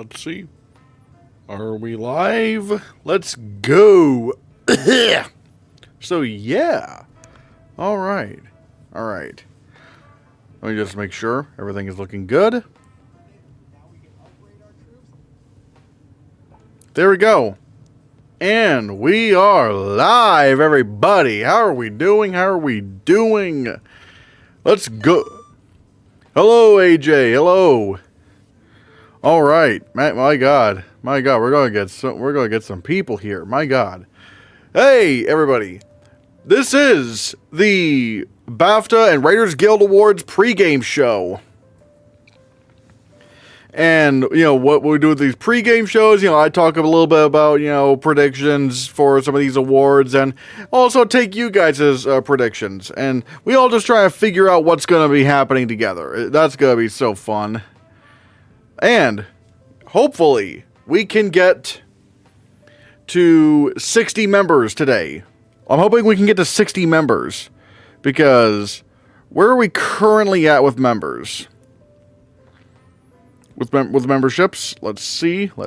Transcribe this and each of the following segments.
Let's see. Are we live? Let's go. So, yeah. All right. Let me just make sure everything is looking good. There we go. And we are live, everybody. How are we doing? Let's go. Hello, AJ. Hello. All right, my God, we're gonna get some people here. My God, hey everybody, this is the BAFTA and Writers Guild Awards pregame show. And what we do with these pregame shows, I talk a little bit about predictions for some of these awards, and also take you guys' predictions, and we all just try to figure out what's gonna be happening together. That's gonna be so fun. And hopefully we can get to 60 members today. I'm hoping we can get to 60 members, because where are we currently at with members? With memberships? Let's see. We're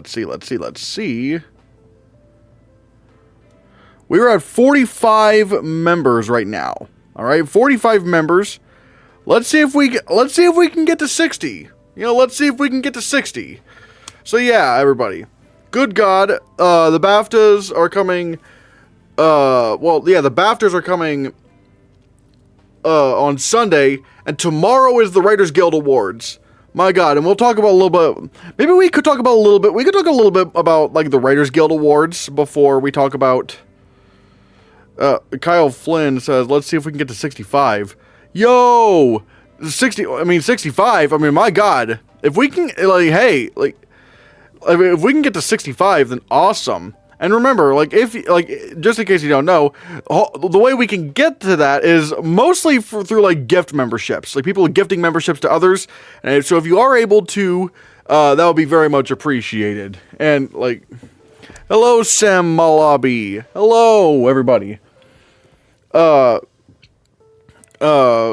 at 45 members right now. All right, 45 members. Let's see if we can get to 60. Let's see if we can get to 60. So yeah, everybody. Good God, the BAFTAs are coming. The BAFTAs are coming on Sunday, and tomorrow is the Writers Guild Awards. My God, and we'll talk about a little bit. Maybe we could talk about a little bit. We could talk a little bit about the Writers Guild Awards before we talk about. Kyle Flynn says, "Let's see if we can get to 65." Yo. 65. I mean, my God, if we can, if we can get to 65, then awesome. And remember, just in case you don't know, the way we can get to that is mostly through gift memberships, people gifting memberships to others. And so if you are able to, that would be very much appreciated. And hello, Sam Malabi. Hello, everybody.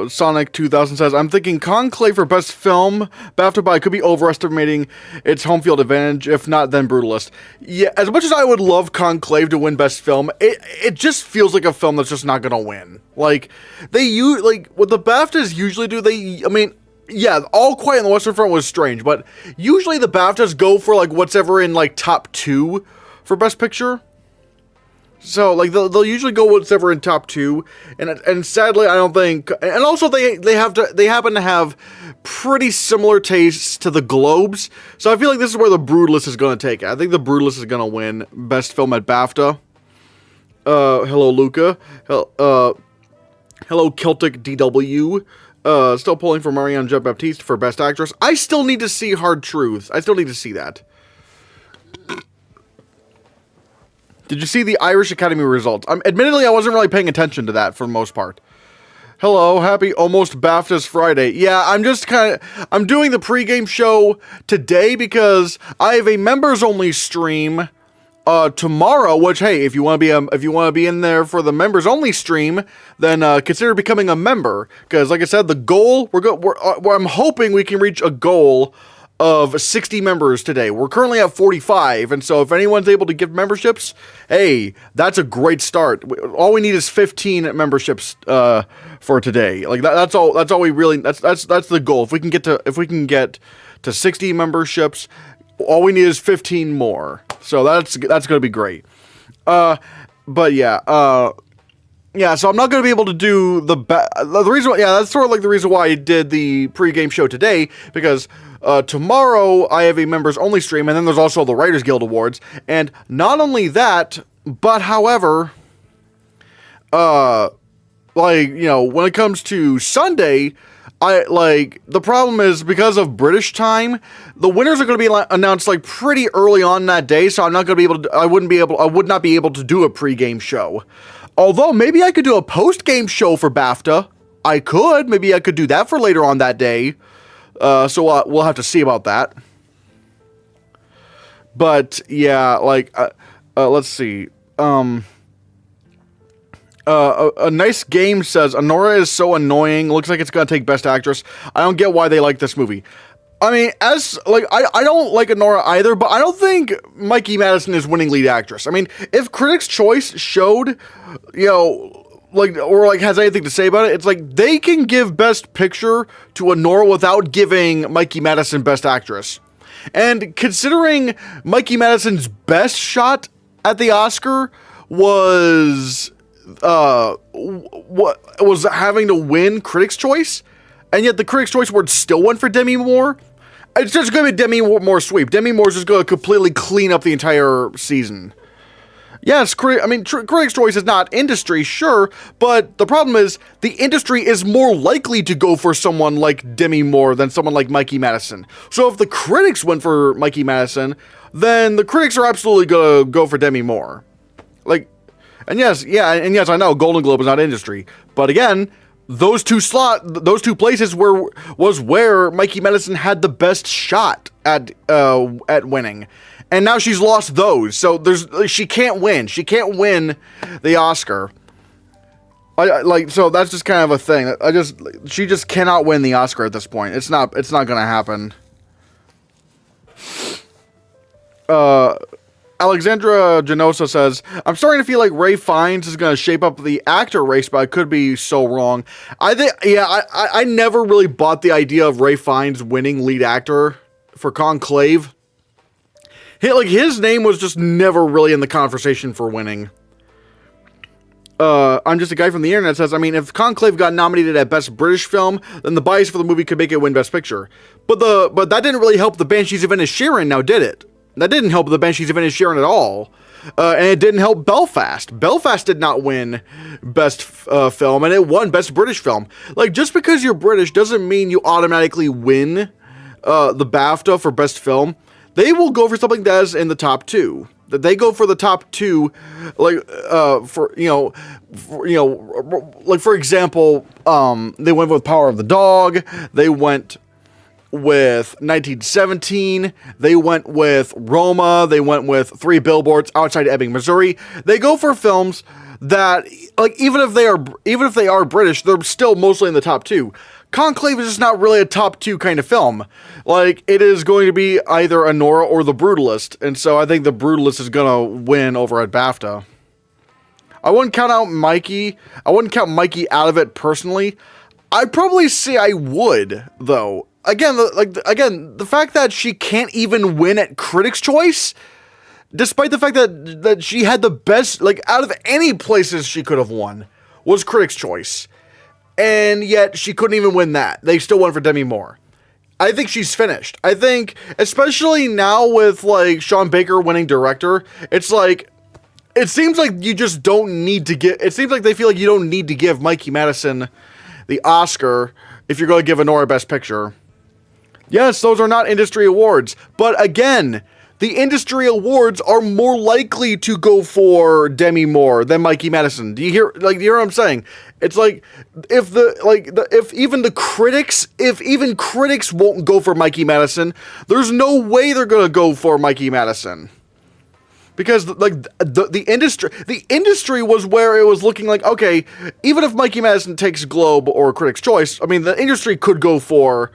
Sonic 2000 says, "I'm thinking Conclave for best film. BAFTA, but I could be overestimating its home field advantage. If not, then Brutalist." Yeah, as much as I would love Conclave to win best film, it just feels like a film that's just not gonna win. What the BAFTAs usually do, All Quiet on the Western Front was strange, but usually the BAFTAs go for whatever in top 2 for best picture. So, they'll usually go whatever in top 2, and sadly, I don't think, and also they happen to have pretty similar tastes to the Globes, so I feel like this is where the Brutalist is going to take it. I think the Brutalist is going to win best film at BAFTA. Hello, Luca. Hello, Celtic DW. Still pulling for Marianne Jean-Baptiste for best actress. I still need to see Hard Truth. I still need to see that. Did you see the Irish Academy results? Admittedly, I wasn't really paying attention to that for the most part. Hello, happy almost BAFTAs Friday. Yeah, I'm doing the pregame show today because I have a members only stream tomorrow. Which, hey, if you want to be in there for the members only stream, then consider becoming a member. Because, like I said, the goal I'm hoping we can reach a goal of 60 members today. We're currently at 45, and so if anyone's able to give memberships, hey, that's a great start. All we need is 15 memberships for today. That's all we really. That's the goal. If we can get to 60 memberships, all we need is 15 more. So that's going to be great. But yeah. Yeah, so I'm not going to be able to do the reason. Yeah, that's sort of the reason why I did the pregame show today, because tomorrow I have a members only stream, and then there's also the Writers Guild Awards, and not only that, but however, when it comes to Sunday, the problem is because of British time, the winners are going to be announced pretty early on that day, so I'm not going to be able to. I would not be able to do a pregame show. Although, maybe I could do a post-game show for BAFTA. Maybe I could do that for later on that day. So we'll have to see about that. But, yeah, let's see. A nice game says, Honora is so annoying. Looks like it's going to take Best Actress. I don't get why they like this movie. I mean, I don't like Nora either, but I don't think Mikey Madison is winning lead actress. I mean, if Critics' Choice showed, or has anything to say about it, it's like they can give Best Picture to Nora without giving Mikey Madison Best Actress. And considering Mikey Madison's best shot at the Oscar was what was having to win Critics' Choice, and yet the Critics' Choice Award still went for Demi Moore. It's just going to be Demi Moore sweep. Demi Moore's just going to completely clean up the entire season. Yes, Critics' Choice is not industry, sure, but the problem is the industry is more likely to go for someone like Demi Moore than someone like Mikey Madison. So if the critics went for Mikey Madison, then the critics are absolutely going to go for Demi Moore. And yes, I know Golden Globe is not industry, but again, those two places was where Mikey Madison had the best shot at winning. And now she's lost those, so she can't win. She can't win the Oscar. So that's just kind of a thing. She just cannot win the Oscar at this point. It's not gonna happen. Alexandra Genosa says, I'm starting to feel like Ray Fiennes is going to shape up the actor race, but I could be so wrong. I never really bought the idea of Ray Fiennes winning lead actor for Conclave. His name was just never really in the conversation for winning. I'm just a guy from the internet says, I mean, if Conclave got nominated at Best British Film, then the bias for the movie could make it win Best Picture. But that didn't really help the Banshees of Inisherin, now did it? That didn't help the Banshees of Inisherin at all. And it didn't help Belfast. Belfast did not win Best Film, and it won Best British Film. Just because you're British doesn't mean you automatically win the BAFTA for Best Film. They will go for something that is in the top two. They go for the top two, for example, they went with Power of the Dog. They went with 1917, they went with Roma, they went with 3 Billboards Outside Ebbing, Missouri. They go for films that, even if they are British, they're still mostly in the top two. Conclave is just not really a top two kind of film. It is going to be either Anora or The Brutalist, and so I think The Brutalist is gonna win over at BAFTA. I wouldn't count Mikey out of it personally. I'd probably say I would, though. Again, the fact that she can't even win at Critics' Choice, despite the fact that she had the best, out of any places she could have won, was Critics' Choice. And yet, she couldn't even win that. They still went for Demi Moore. I think she's finished. I think, especially now with, Sean Baker winning director, it seems like you just don't need to it seems like they feel like you don't need to give Mikey Madison the Oscar if you're going to give Anora Best Picture. Yes, those are not industry awards, but again, the industry awards are more likely to go for Demi Moore than Mikey Madison. Do you hear what I'm saying? It's if even critics won't go for Mikey Madison, there's no way they're going to go for Mikey Madison. Because the industry was where it was looking like, okay, even if Mikey Madison takes Globe or Critics' Choice, I mean, the industry could go for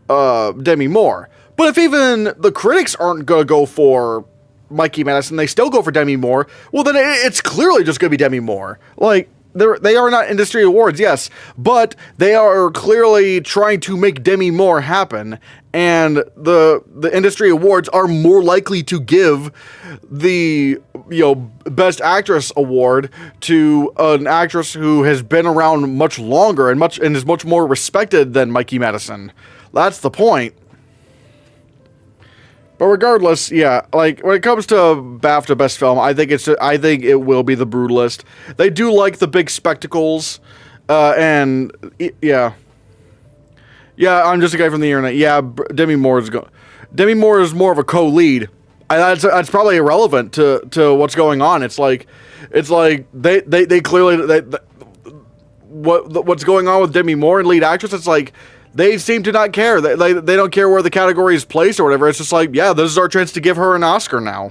Demi Moore. But if even the critics aren't going to go for Mikey Madison, they still go for Demi Moore, well, then it's clearly just going to be Demi Moore. They are not industry awards, yes, but they are clearly trying to make Demi Moore happen, and the industry awards are more likely to give the Best Actress award to an actress who has been around much longer and is much more respected than Mikey Madison. That's the point. But regardless, yeah, when it comes to BAFTA Best Film, I think it will be The Brutalist. They do like the big spectacles, and yeah, I'm just a guy from the internet. Yeah, Demi Moore is more of a co-lead. That's probably irrelevant to what's going on. It's like they clearly what's going on with Demi Moore and lead actress. It's like, they seem to not care. They don't care where the category is placed or whatever. It's just like, yeah, this is our chance to give her an Oscar now.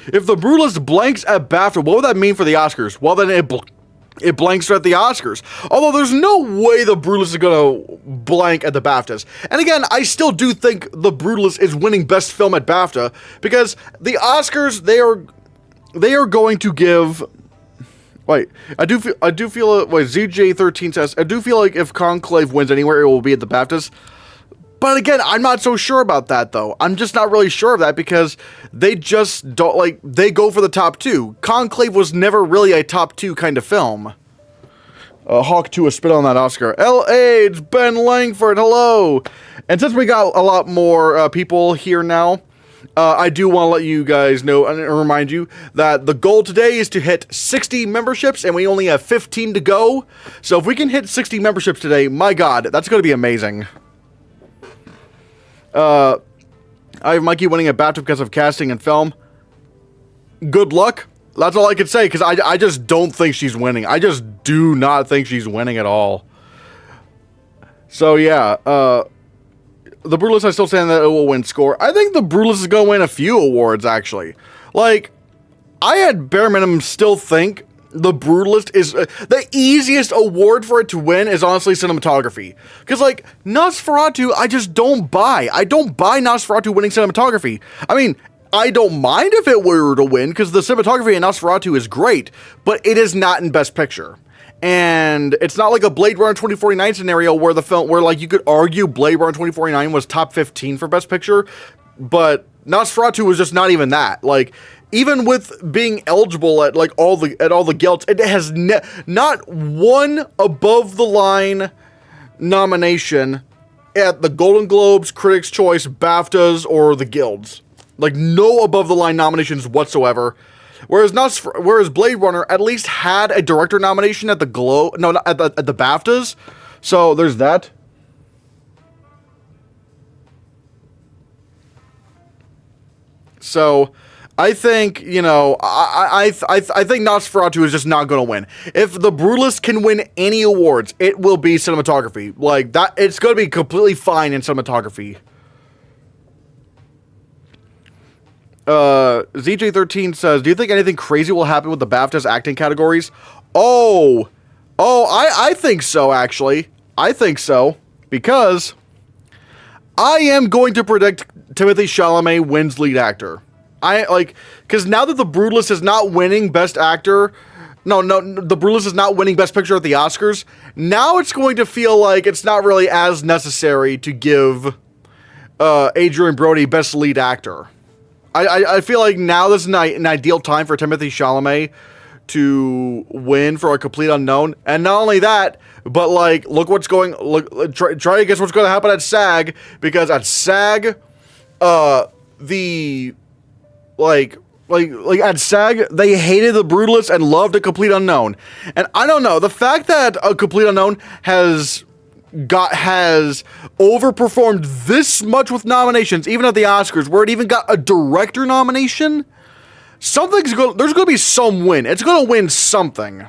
If The Brutalist blanks at BAFTA, what would that mean for the Oscars? Well, then it blanks at the Oscars. Although there's no way The Brutalist is going to blank at the BAFTAs. And again, I still do think The Brutalist is winning Best Film at BAFTA, because the Oscars, they are going to give... Wait, I do feel, ZJ13 says, I do feel like if Conclave wins anywhere, it will be at the BAFTAs. But again, I'm not so sure about that, though. I'm just not really sure of that, because they just don't, like, they go for the top two. Conclave was never really a top two kind of film. Hawk 2 a spit on that Oscar. L.A., it's Ben Langford, hello! And since we got a lot more people here now, I do want to let you guys know and remind you that the goal today is to hit 60 memberships, and we only have 15 to go. So if we can hit 60 memberships today, my God, that's going to be amazing. I have Mikey winning a BAFTA because of casting and film. Good luck. That's all I can say, because I just don't think she's winning. I just do not think she's winning at all. So yeah, The Brutalist, I still stand that it will win score. I think The Brutalist is going to win a few awards, actually. Like, I at bare minimum still think The Brutalist is... the easiest award for it to win is honestly cinematography. Because, like, Nosferatu, I just don't buy. I don't buy Nosferatu winning cinematography. I mean, I don't mind if it were to win, because the cinematography in Nosferatu is great, but it is not in Best Picture. And it's not like a Blade Runner 2049 scenario where the film, where like you could argue Blade Runner 2049 was top 15 for Best Picture, but Nosferatu was just not even that. Like, even with being eligible at like all the guilds, it has not one above the line nomination at the Golden Globes, Critics' Choice, BAFTAs, or the guilds. Like, no above the line nominations whatsoever. Whereas Blade Runner at least had a director nomination at the at the BAFTAs. So there's that. So I think, you know, I think Nosferatu is just not going to win. If The Brutalist can win any awards, it will be cinematography. Like that, it's going to be completely fine in cinematography. ZJ13 says, do you think anything crazy will happen with the BAFTAs acting categories? I think so, actually. I think so, because I am going to predict Timothée Chalamet wins lead actor. Because now that The Brutalist is not winning Best Actor, The Brutalist is not winning Best Picture at the Oscars, now it's going to feel like it's not really as necessary to give Adrien Brody Best Lead Actor. I feel like now this is an ideal time for Timothée Chalamet to win for A Complete Unknown. And not only that, but like, try to guess what's going to happen at SAG, because at SAG, at SAG, they hated The Brutalist and loved A Complete Unknown. And I don't know, the fact that A Complete Unknown has overperformed this much with nominations, even at the Oscars, where it even got a director nomination, there's going to be some win. It's going to win something.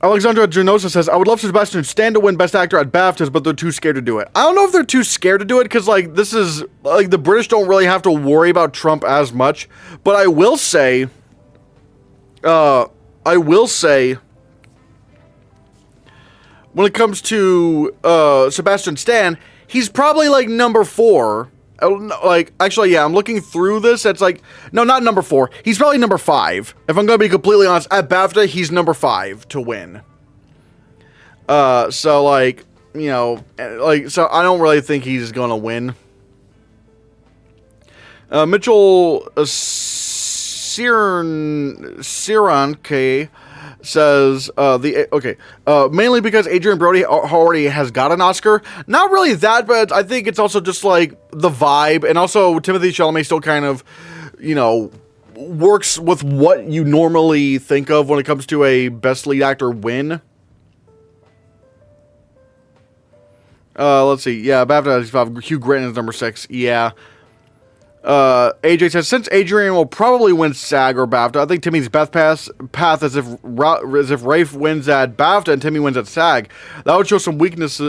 Alexandra Genosa says, I would love Sebastian Stan to win Best Actor at BAFTAs, but they're too scared to do it. I don't know if they're too scared to do it, because, like, this is, like, the British don't really have to worry about Trump as much, but I will say, when it comes to Sebastian Stan, he's probably like number 4. Like, actually, yeah, I'm looking through this. It's like, no, not number 4. He's probably number 5. If I'm going to be completely honest, at BAFTA, he's number 5 to win. So, like, you know, so I don't really think he's going to win. Mitchell Siranke says, mainly because Adrien Brody already has got an Oscar. Not really that, but I think it's also just like the vibe, and also Timothée Chalamet still kind of, you know, works with what you normally think of when it comes to a Best Lead Actor win. Let's see. Yeah, BAFTA, Hugh Grant is number 6. Yeah. AJ says, since Adrian will probably win SAG or BAFTA, I think Timmy's best path is if Rafe wins at BAFTA and Timmy wins at SAG. That would show some weakness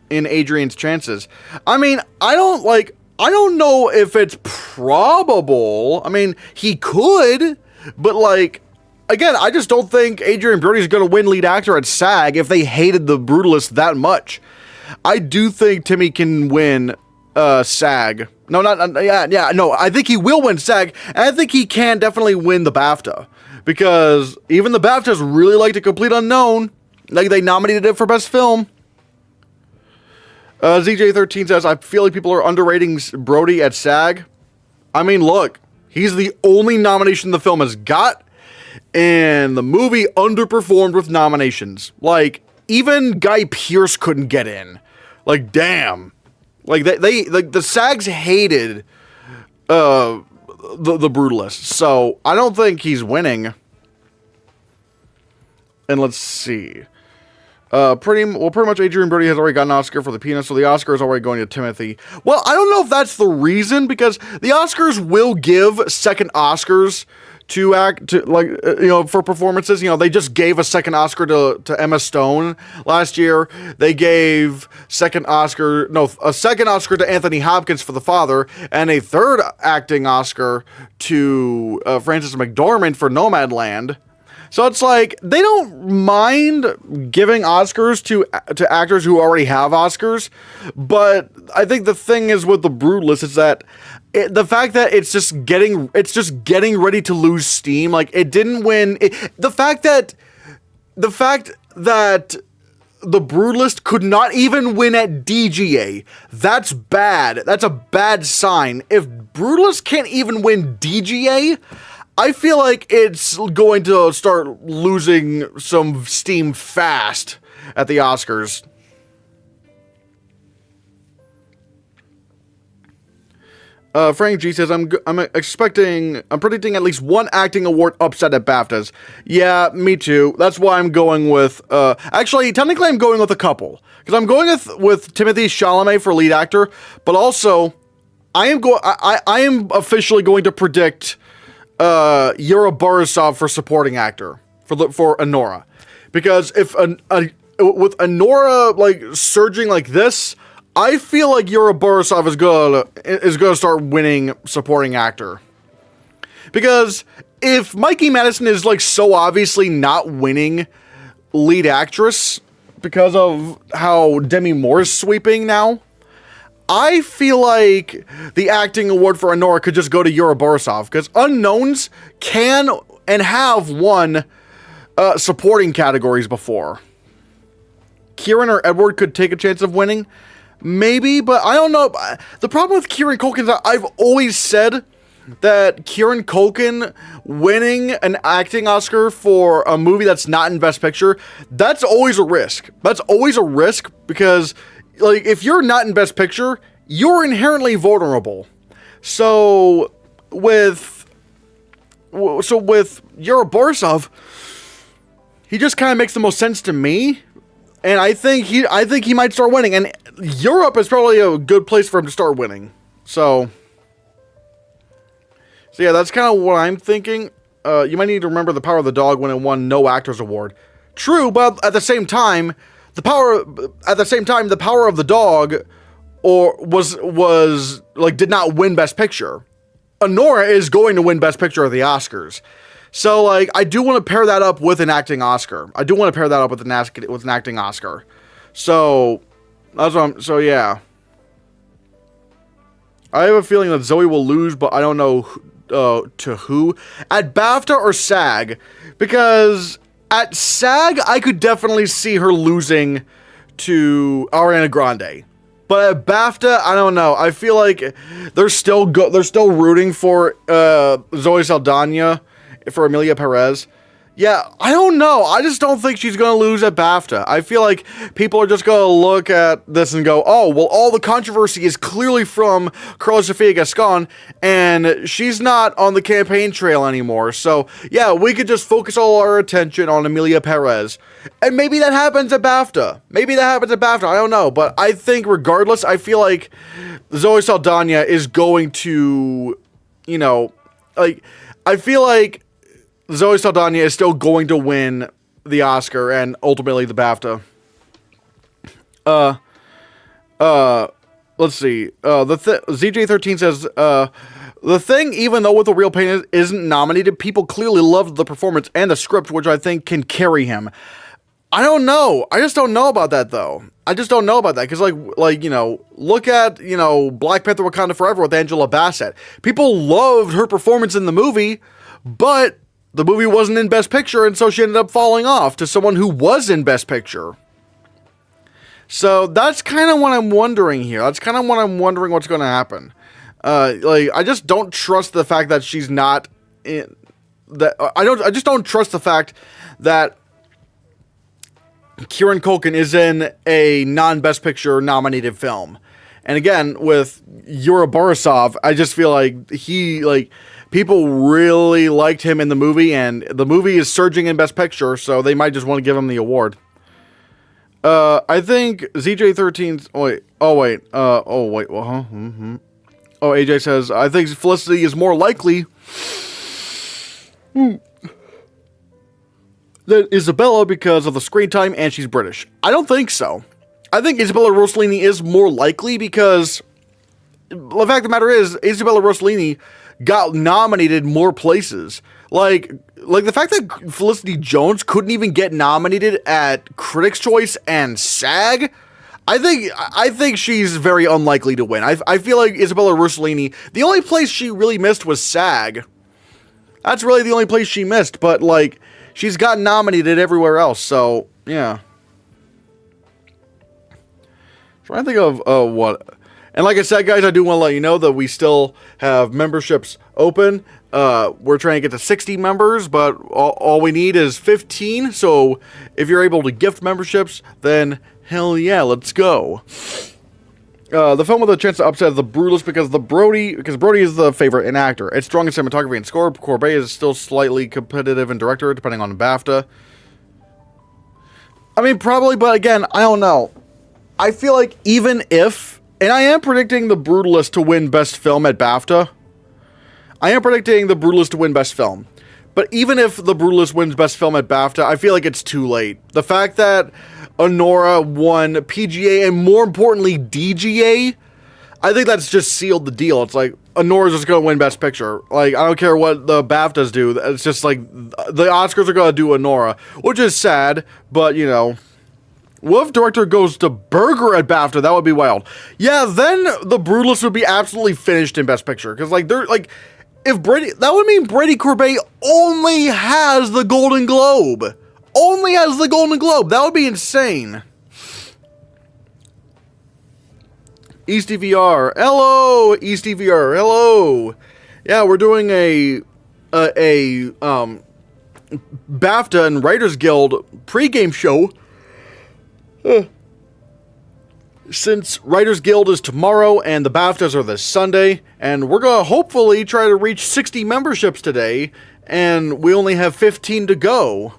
in Adrian's chances. I mean, I don't like... I don't know if it's probable. I mean, he could, but like, again, I just don't think Adrien Brody's going to win lead actor at SAG if they hated The Brutalist that much. I do think Timmy can win SAG. No, no, I think he will win SAG, and I think he can definitely win the BAFTA. Because even the BAFTAs really liked A Complete Unknown. Like, they nominated it for Best Film. ZJ13 says, I feel like people are underrating Brody at SAG. I mean, look, he's the only nomination the film has got, and the movie underperformed with nominations. Like, even Guy Pearce couldn't get in. Like, damn. Like, the SAGs hated the Brutalist, so I don't think he's winning. And let's see. Pretty much Adrien Brody has already got an Oscar for The Penis, so the Oscar is already going to Timothy. Well, I don't know if that's the reason, because the Oscars will give second Oscars for performances. You know, they just gave a second Oscar to Emma Stone last year. They gave a second Oscar to Anthony Hopkins for The Father, and a third acting Oscar to Frances McDormand for Nomadland. So it's like, they don't mind giving Oscars to actors who already have Oscars, but I think the thing is with The Brutalist is that the fact that it's just getting ready to lose steam, like, it didn't win. The fact that The Brutalist could not even win at DGA, that's bad. That's a bad sign. If Brutalist can't even win DGA, I feel like it's going to start losing some steam fast at the Oscars. Frank G says, I'm predicting at least one acting award upset at BAFTAs. Yeah, me too. That's why I'm going with, actually, technically I'm going with a couple. Because I'm going with Timothée Chalamet for lead actor, but also, I am officially going to predict Yura Borisov for supporting actor for Anora, because if with Anora like surging like this, I feel like Yura Borisov is gonna start winning supporting actor. Because if Mikey Madison is like so obviously not winning lead actress because of how Demi Moore is sweeping now, I feel like the acting award for Anora could just go to Yura Borisov, because Unknowns can and have won supporting categories before. Kieran or Edward could take a chance of winning, maybe, but I don't know. The problem with Kieran Culkin is that I've always said that Kieran Culkin winning an acting Oscar for a movie that's not in Best Picture, that's always a risk. That's always a risk, because like, if you're not in Best Picture, you're inherently vulnerable. So with Yura Borisov, he just kind of makes the most sense to me, and I think he might start winning. And Europe is probably a good place for him to start winning. So yeah, that's kind of what I'm thinking. You might need to remember The Power of the Dog when it won no Actors Award. True, but at the same time, The Power of the Dog was like, did not win Best Picture. Anora is going to win Best Picture at the Oscars. So like, I do want to pair that up with an acting Oscar. An acting Oscar. So that's what so yeah. I have a feeling that Zoe will lose, but I don't know to who. At BAFTA or SAG, because at SAG, I could definitely see her losing to Ariana Grande. But at BAFTA, I don't know. I feel like they're still rooting for Zoe Saldana for Emilia Perez. Yeah, I don't know. I just don't think she's going to lose at BAFTA. I feel like people are just going to look at this and go, oh, well, all the controversy is clearly from Carla Sofia Gascon, and she's not on the campaign trail anymore. So, yeah, we could just focus all our attention on Emilia Perez. And maybe that happens at BAFTA. I don't know. But I think regardless, I feel like Zoe Saldana is going to, I feel like Zoe Saldana is still going to win the Oscar and ultimately the BAFTA. let's see. ZJ13 says, the thing, even though With a Real Pain isn't nominated, people clearly loved the performance and the script, which I think can carry him. I don't know. I just don't know about that, though. I just don't know about that, because, look at, Black Panther Wakanda Forever with Angela Bassett. People loved her performance in the movie, but the movie wasn't in Best Picture, and so she ended up falling off to someone who was in Best Picture. So that's kind of what I'm wondering here. That's kind of what I'm wondering what's going to happen. I just don't trust the fact that she's not in that. I just don't trust the fact that Kieran Culkin is in a non-Best Picture nominated film. And again, with Yura Borisov, I just feel like people really liked him in the movie, and the movie is surging in Best Picture, so they might just want to give him the award. I think ZJ13's... AJ says, I think Felicity is more likely than Isabella because of the screen time and she's British. I don't think so. I think Isabella Rossellini is more likely because the fact of the matter is, Isabella Rossellini got nominated more places. Like the fact that Felicity Jones couldn't even get nominated at Critics' Choice and SAG, I think she's very unlikely to win. I feel like Isabella Rossellini, the only place she really missed was SAG. That's really the only place she missed, but she's gotten nominated everywhere else, so yeah. Trying to think of what. And like I said, guys, I do want to let you know that we still have memberships open. We're trying to get to 60 members, but all we need is 15. So if you're able to gift memberships, then hell yeah, let's go. The film with a chance to upset The Brutalist because Brody is the favorite in actor. It's strong in cinematography and score. Corbett is still slightly competitive in director, depending on BAFTA. I mean, probably, but again, I don't know. I feel like even if, and I am predicting The Brutalist to win Best Film at BAFTA. I am predicting The Brutalist to win Best Film. But even if The Brutalist wins Best Film at BAFTA, I feel like it's too late. The fact that Honora won PGA and more importantly DGA, I think that's just sealed the deal. It's like Honora's just going to win Best Picture. I don't care what the BAFTAs do. It's just the Oscars are going to do Honora, which is sad, but what if director goes to Berger at BAFTA? That would be wild. Yeah, then The Brutalist would be absolutely finished in Best Picture. Because, if Brady... That would mean Brady Corbet only has the Golden Globe. Only has the Golden Globe. That would be insane. EastDVR. Hello, EastDVR. Hello. Yeah, we're doing a BAFTA and Writers Guild pregame show. Since Writers Guild is tomorrow and the BAFTAs are this Sunday, and we're going to hopefully try to reach 60 memberships today, and we only have 15 to go.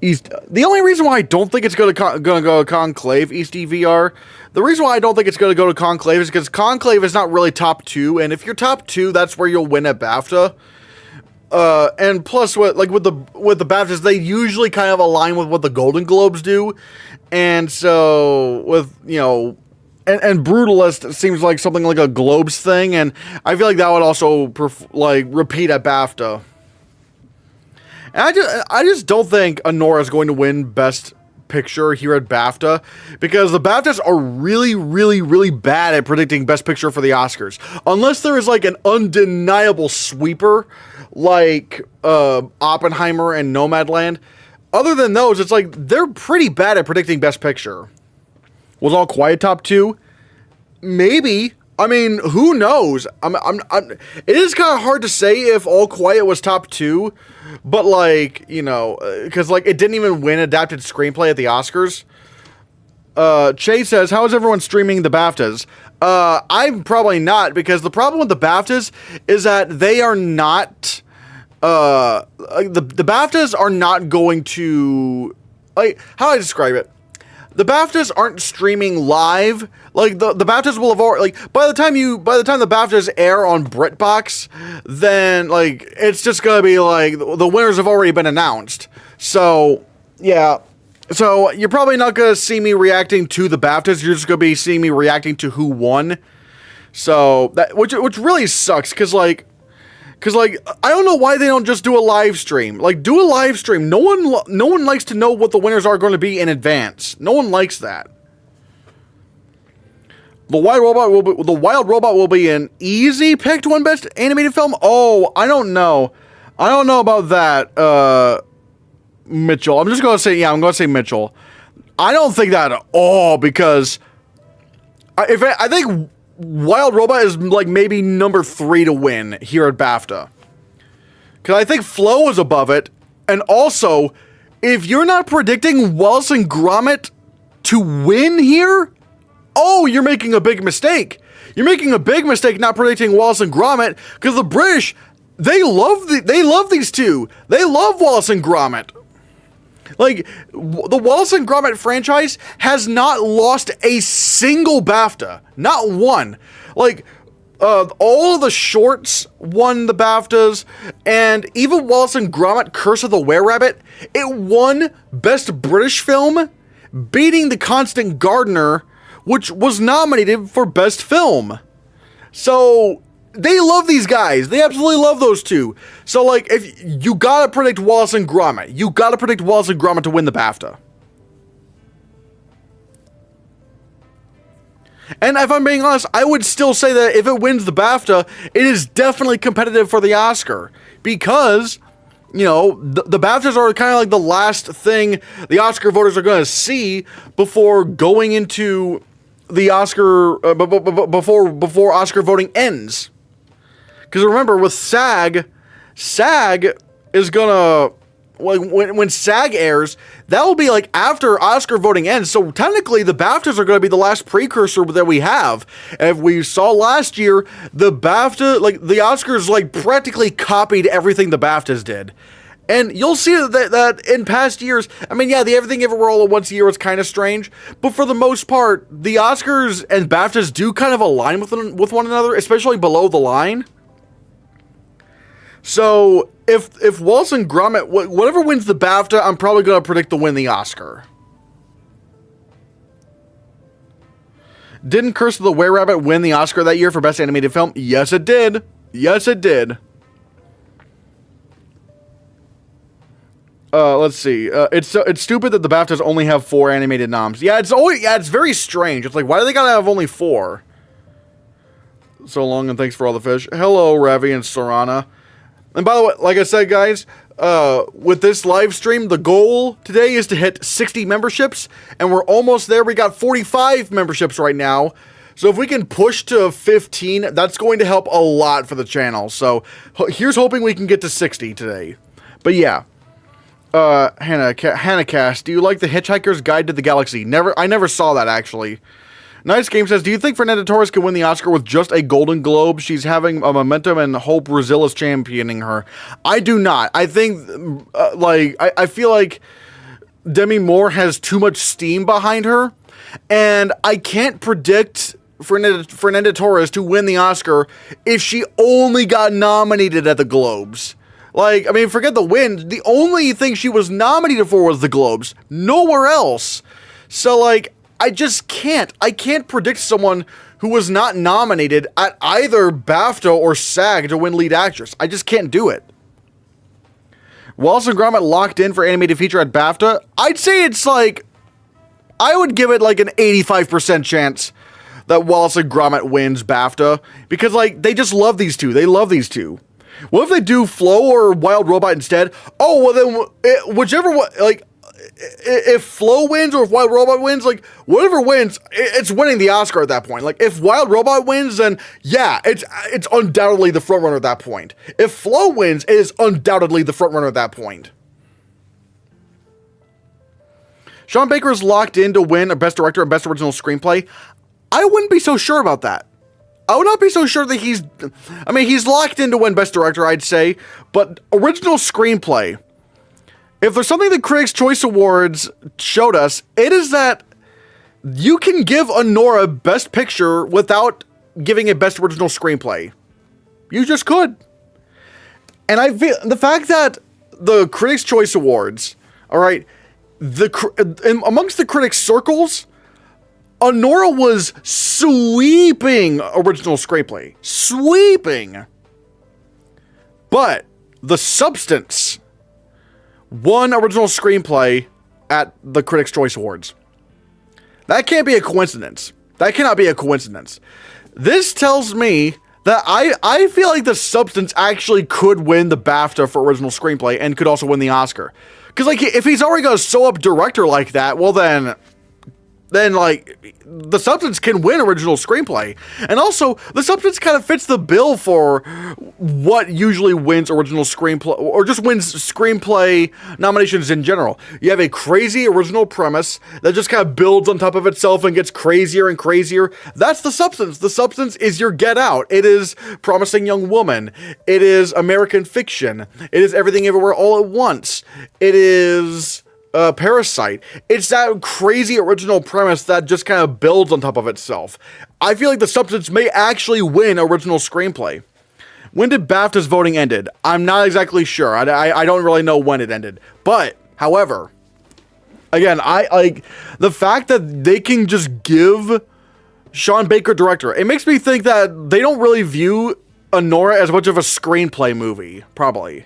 The only reason why I don't think it's going to go to Conclave, EastDVR, the reason why I don't think it's going to go to Conclave is because Conclave is not really top 2, and if you're top 2, that's where you'll win at BAFTA. And plus, with the BAFTAs, they usually kind of align with what the Golden Globes do, and so with and Brutalist seems like something like a Globes thing, and I feel like that would also repeat at BAFTA. And I just don't think Honora is going to win Best Picture here at BAFTA, because the BAFTAs are really, really, really bad at predicting Best Picture for the Oscars. Unless there is an undeniable sweeper like Oppenheimer and Nomadland. Other than those, it's they're pretty bad at predicting Best Picture. Was All Quiet top 2? Maybe. I mean, who knows? It is kind of hard to say if All Quiet was top 2, but because it didn't even win adapted screenplay at the Oscars. Che says, how is everyone streaming the BAFTAs? I'm probably not, because the problem with the BAFTAs is that they are not, the BAFTAs are not going to, how do I describe it? The BAFTAs aren't streaming live. The BAFTAs will have already, by the time the BAFTAs air on BritBox, then it's just gonna be the winners have already been announced. So yeah, So you're probably not going to see me reacting to the BAFTAs. You're just going to be seeing me reacting to who won. So that which really sucks because like I don't know why they don't just do a live stream. Like, do a live stream. No one likes to know what the winners are going to be in advance. No one likes that. The Wild Robot will be an easy pick to win Best Animated Film. Oh, I don't know. I don't know about that, Mitchell. I'm just going to say, yeah, I'm going to say Mitchell. I don't think that at all because I think Wild Robot is like maybe number 3 to win here at BAFTA. Because I think Flow is above it. And also, if you're not predicting Wallace and Gromit to win here, oh, you're making a big mistake. You're making a big mistake not predicting Wallace and Gromit because the British, they love these two. They love Wallace and Gromit. Like, the Wallace and Gromit franchise has not lost a single BAFTA. Not one. Like, all of the shorts won the BAFTAs, and even Wallace and Gromit Curse of the Were-Rabbit, it won Best British Film, beating The Constant Gardener, which was nominated for Best Film. So they love these guys. They absolutely love those two. So, like, if you gotta predict Wallace and Gromit, you gotta predict Wallace and Gromit to win the BAFTA. And if I'm being honest, I would still say that if it wins the BAFTA, it is definitely competitive for the Oscar. Because, you know, the BAFTAs are kind of like the last thing the Oscar voters are going to see before going into the Oscar, before Oscar voting ends. Because remember, with SAG is gonna, like, when SAG airs, that will be like after Oscar voting ends. So technically, the BAFTAs are going to be the last precursor that we have. And if we saw last year, the BAFTA, like the Oscars, like practically copied everything the BAFTAs did. And you'll see that in past years, I mean, yeah, the Everything Everywhere All at Once a year is kind of strange, but for the most part, the Oscars and BAFTAs do kind of align with one another, especially below the line. So, if Wallace and Gromit, whatever wins the BAFTA, I'm probably going to predict to win the Oscar. Didn't Curse of the Were-Rabbit win the Oscar that year for Best Animated Film? Yes, it did. Yes, it did. Let's see. It's stupid that the BAFTAs only have 4 animated noms. Yeah, it's very strange. It's like, why do they gotta have only 4? So long and thanks for all the fish. Hello, Ravi and Sorana. And by the way, like I said, guys, with this live stream, the goal today is to hit 60 memberships, and we're almost there. We got 45 memberships right now. So if we can push to 15, that's going to help a lot for the channel. So here's hoping we can get to 60 today. But yeah. Hannahcast, do you like The Hitchhiker's Guide to the Galaxy? I never saw that, actually. Nice Game says, do you think Fernanda Torres can win the Oscar with just a Golden Globe? She's having a momentum and Hope Brazil is championing her. I do not. I think, I feel like Demi Moore has too much steam behind her, and I can't predict Fernanda Torres to win the Oscar if she only got nominated at the Globes. Like, I mean, forget the win. The only thing she was nominated for was the Globes. Nowhere else. So, like, I just can't. I can't predict someone who was not nominated at either BAFTA or SAG to win lead actress. I just can't do it. Wallace and Gromit locked in for animated feature at BAFTA. I'd say it's like, I would give it like an 85% chance that Wallace and Gromit wins BAFTA. Because, like, they just love these two. They love these two. What if they do Flow or Wild Robot instead? Oh, well then, whichever one, like, if Flow wins or if Wild Robot wins, like, whatever wins, it's winning the Oscar at that point. Like, if Wild Robot wins, then, yeah, it's undoubtedly the frontrunner at that point. If Flow wins, it is undoubtedly the frontrunner at that point. Sean Baker is locked in to win a Best Director and Best Original Screenplay. I wouldn't be so sure about that. I would not be so sure that he's locked in to win Best Director, I'd say, but Original Screenplay, if there's something the Critics' Choice Awards showed us, it is that you can give Honora Best Picture without giving it Best Original Screenplay. You just could. And I feel, the fact that the Critics' Choice Awards, alright, amongst the critics' circles, Honora was sweeping original screenplay. Sweeping. But The Substance won original screenplay at the Critics' Choice Awards. That can't be a coincidence. That cannot be a coincidence. This tells me that I feel like The Substance actually could win the BAFTA for original screenplay and could also win the Oscar. Because, like, if he's already got a sew-up director like that, well then, like, The Substance can win original screenplay. And also, The Substance kind of fits the bill for what usually wins original screenplay, or just wins screenplay nominations in general. You have a crazy original premise that just kind of builds on top of itself and gets crazier and crazier. That's The Substance. The Substance is your Get Out. It is Promising Young Woman. It is American Fiction. It is Everything Everywhere All at Once. It is Parasite. It's that crazy original premise that just kind of builds on top of itself. I feel like The Substance may actually win original screenplay. When did BAFTA's voting ended? I'm not exactly sure. I don't really know when it ended. But, however, again, I like the fact that they can just give Sean Baker director. It makes me think that they don't really view Honora as much of a screenplay movie, probably.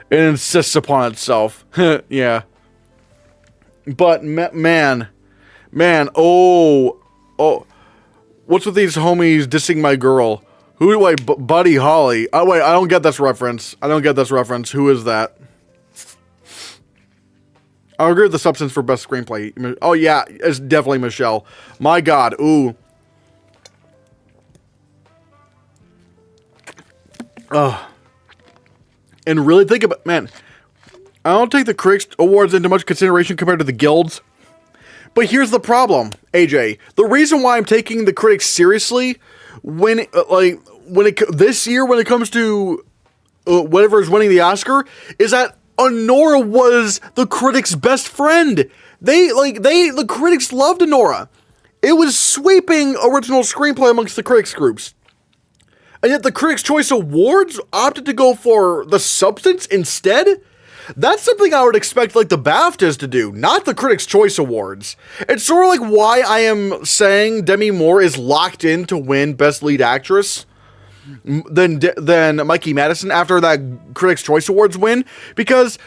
It insists upon itself. Yeah. But, man. Oh. What's with these homies dissing my girl? Who do I, Buddy Holly? Oh, wait, I don't get this reference. Who is that? I'll agree with The Substance for best screenplay. Oh, yeah, it's definitely Michelle. My God, ooh. Ugh. And really think about, man, I don't take the Critics Awards into much consideration compared to the guilds. But here's the problem, AJ. The reason why I'm taking the critics seriously this year when it comes to whatever is winning the Oscar is that Honora was the critics' best friend. The critics loved Honora. It was sweeping original screenplay amongst the critics groups. And yet the Critics' Choice Awards opted to go for The Substance instead? That's something I would expect, like, the BAFTAs to do, not the Critics' Choice Awards. It's sort of like why I am saying Demi Moore is locked in to win Best Lead Actress than Mikey Madison after that Critics' Choice Awards win, because,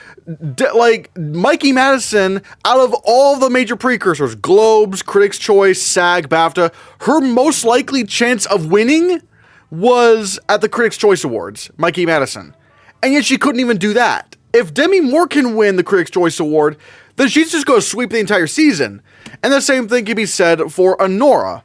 Mikey Madison, out of all the major precursors, Globes, Critics' Choice, SAG, BAFTA, her most likely chance of winning was at the Critics' Choice Awards, Mikey Madison. And yet she couldn't even do that. If Demi Moore can win the Critics' Choice Award, then she's just going to sweep the entire season. And the same thing can be said for Honora.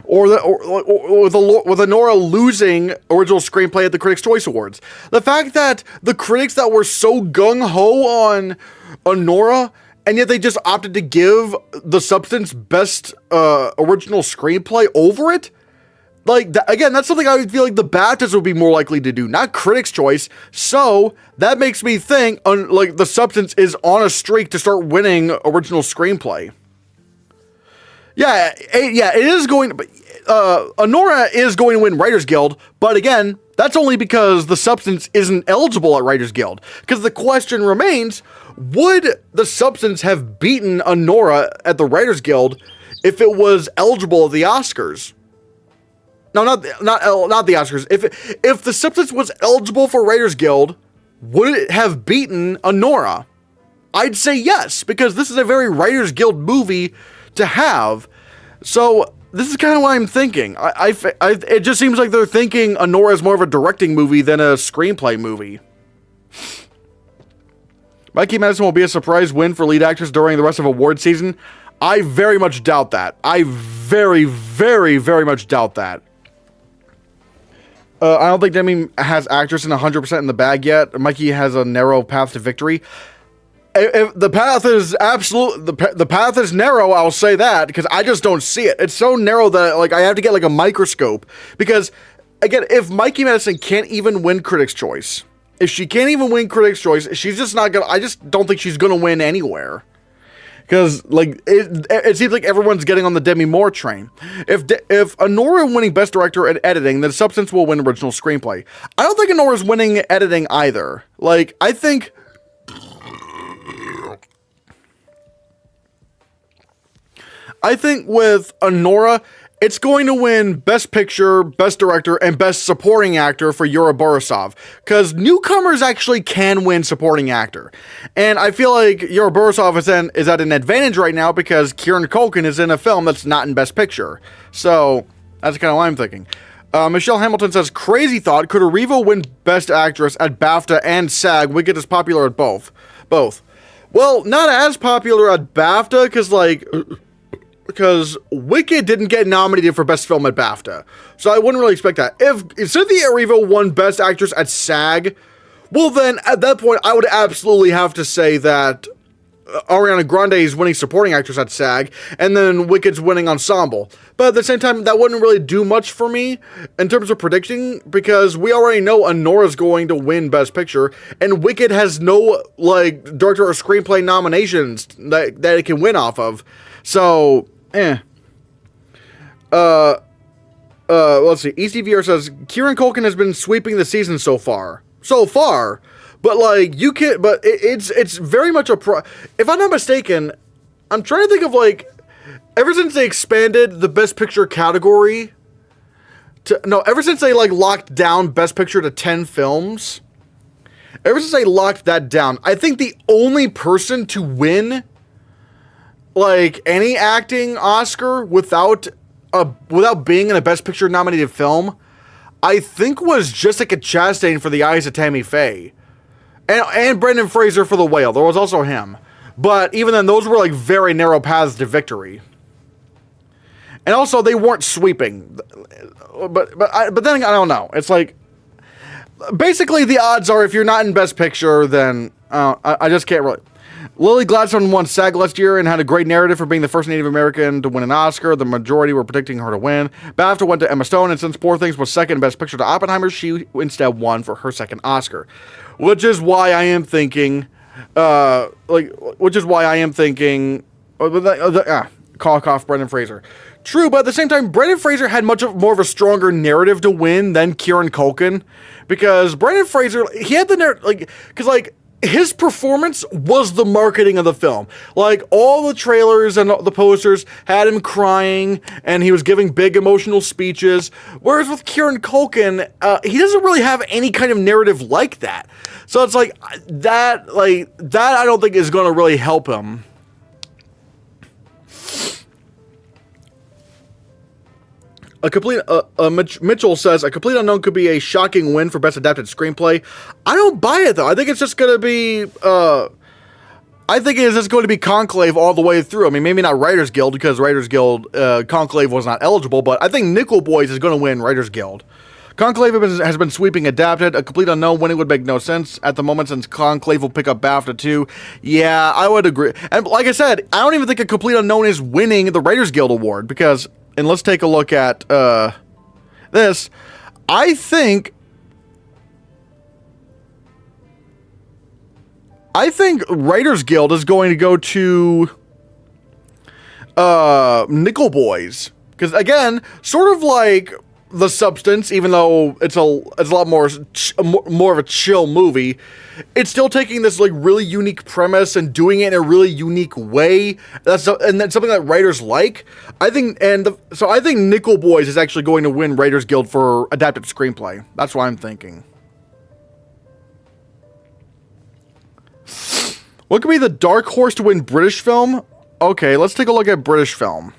With Honora losing original screenplay at the Critics' Choice Awards. The fact that the critics that were so gung-ho on Honora, and yet they just opted to give The Substance best original screenplay over it, again, that's something I would feel like the BAFTAs would be more likely to do, not Critics' Choice. So that makes me think, The Substance is on a streak to start winning original screenplay. Yeah, it is going. Honora is going to win Writers Guild, but again, that's only because The Substance isn't eligible at Writers Guild. Because the question remains: would The Substance have beaten Honora at the Writers Guild if it was eligible at the Oscars? No, not the Oscars. If The Substance was eligible for Writers Guild, would it have beaten Honora? I'd say yes, because this is a very Writers Guild movie to have. So this is kind of what I'm thinking. It just seems like they're thinking Honora is more of a directing movie than a screenplay movie. Mikey Madison will be a surprise win for lead actress during the rest of award season. I very much doubt that. I very, very, very much doubt that. I don't think Demi has actress in 100% in the bag yet. Mikey has a narrow path to victory. If the path is the path is narrow, I'll say that, because I just don't see it. It's so narrow that I have to get a microscope. Because again, if Mikey Madison can't even win Critics' Choice, she's just not gonna. I just don't think she's gonna win anywhere. Because, it seems like everyone's getting on the Demi Moore train. If Honora winning Best Director at Editing, then Substance will win Original Screenplay. I don't think Honora's winning Editing either. I think I think with Anora, it's going to win Best Picture, Best Director, and Best Supporting Actor for Yuri Borisov, because newcomers actually can win Supporting Actor. And I feel like Yuri Borisov is at an advantage right now because Kieran Culkin is in a film that's not in Best Picture. So, that's kind of what I'm thinking. Michelle Hamilton says, crazy thought, could Arrivo win Best Actress at BAFTA and SAG? Wicked is popular at both. Well, not as popular at BAFTA, because Wicked didn't get nominated for Best Film at BAFTA. So I wouldn't really expect that. If Cynthia Erivo won Best Actress at SAG, well then, at that point, I would absolutely have to say that Ariana Grande is winning Supporting Actress at SAG, and then Wicked's winning Ensemble. But at the same time, that wouldn't really do much for me in terms of predicting, because we already know Anora's going to win Best Picture, and Wicked has no, director or screenplay nominations that it can win off of. So, let's see. ECVR says, Kieran Culkin has been sweeping the season so far. But it's very much if I'm not mistaken, I'm trying to think of ever since they expanded the Best Picture category ever since they locked down Best Picture to 10 films, ever since they locked that down, I think the only person to win any acting Oscar without being in a Best Picture nominated film, I think was Jessica Chastain for The Eyes of Tammy Faye. And Brendan Fraser for The Whale. There was also him. But even then, those were very narrow paths to victory. And also, they weren't sweeping. But then again, I don't know. It's basically the odds are if you're not in Best Picture, then I just can't really. Lily Gladstone won SAG last year and had a great narrative for being the first Native American to win an Oscar. The majority were predicting her to win. BAFTA went to Emma Stone, and since Poor Things was second in Best Picture to Oppenheimer, she instead won for her second Oscar. Which is why I am thinking, cough, Brendan Fraser. True, but at the same time, Brendan Fraser had much more of a stronger narrative to win than Kieran Culkin, because Brendan Fraser, he had the narrative, his performance was the marketing of the film. All the trailers and the posters had him crying, and he was giving big emotional speeches. Whereas with Kieran Culkin, he doesn't really have any kind of narrative like that. So it's that I don't think is going to really help him. Mitchell says, a complete unknown could be a shocking win for Best Adapted Screenplay. I don't buy it, though. I think it's just going to be, Conclave all the way through. I mean, maybe not Writers Guild, because Writers Guild, Conclave was not eligible, but I think Nickel Boys is going to win Writers Guild. Conclave has been sweeping Adapted. A complete unknown winning would make no sense at the moment, since Conclave will pick up BAFTA too. Yeah, I would agree. And like I said, I don't even think a complete unknown is winning the Writers Guild Award, because... And let's take a look at this. I think Writers Guild is going to go to Nickel Boys, because again, sort of like The Substance, even though it's a lot more of a chill movie, it's still taking this really unique premise and doing it in a really unique way. That's something that writers like. I think Nickel Boys is actually going to win Writers Guild for Adapted Screenplay. That's what I'm thinking. What could be the dark horse to win British film? Okay, let's take a look at British film.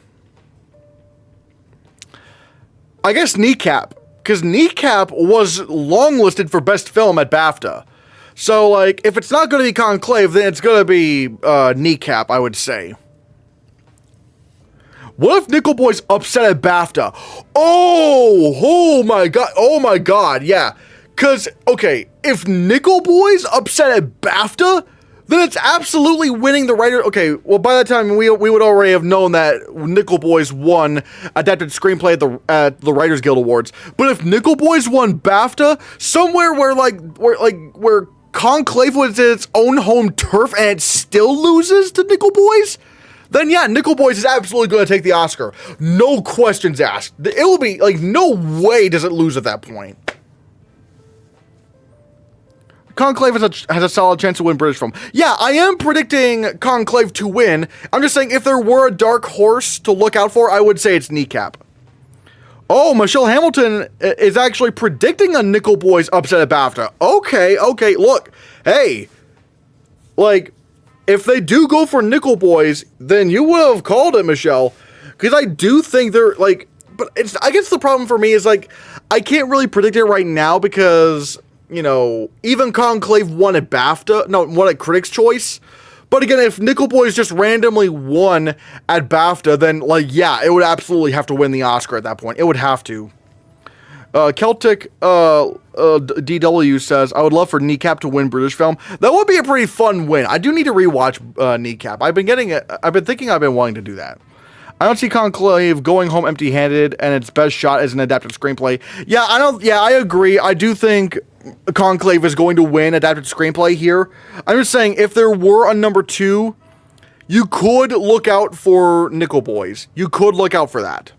I guess Kneecap, because Kneecap was longlisted for Best Film at BAFTA. So, if it's not going to be Conclave, then it's going to be Kneecap, I would say. What if Nickel Boys upset at BAFTA? Oh my god, yeah. Because, okay, if Nickel Boys upset at BAFTA, then it's absolutely winning the writer. Okay, well, by that time, we would already have known that Nickel Boys won Adapted Screenplay at the Writers Guild Awards. But if Nickel Boys won BAFTA, somewhere where Conclave was in its own home turf and it still loses to Nickel Boys, then yeah, Nickel Boys is absolutely going to take the Oscar. No questions asked. It will be, no way does it lose at that point. Conclave has a solid chance to win British film. Yeah, I am predicting Conclave to win. I'm just saying if there were a dark horse to look out for, I would say it's Kneecap. Oh, Michelle Hamilton is actually predicting a Nickel Boys upset at BAFTA. Okay, look. Hey, like, if they do go for Nickel Boys, then you would have called it, Michelle. Because I do think they're, like, but I guess the problem for me is, like, I can't really predict it right now because, you know, even Conclave won at BAFTA, won at Critics' Choice. But again, if Nickel Boys just randomly won at BAFTA, then, like, yeah, it would absolutely have to win the Oscar at that point. It would have to. Celtic DW says, I would love for Kneecap to win British film. That would be a pretty fun win. I do need to rewatch Kneecap. I've been thinking I've been wanting to do that. I don't see Conclave going home empty-handed, and its best shot is an adapted screenplay. Yeah, I agree. I do think Conclave is going to win adapted screenplay here. I'm just saying, if there were a number 2, you could look out for Nickel Boys. You could look out for that.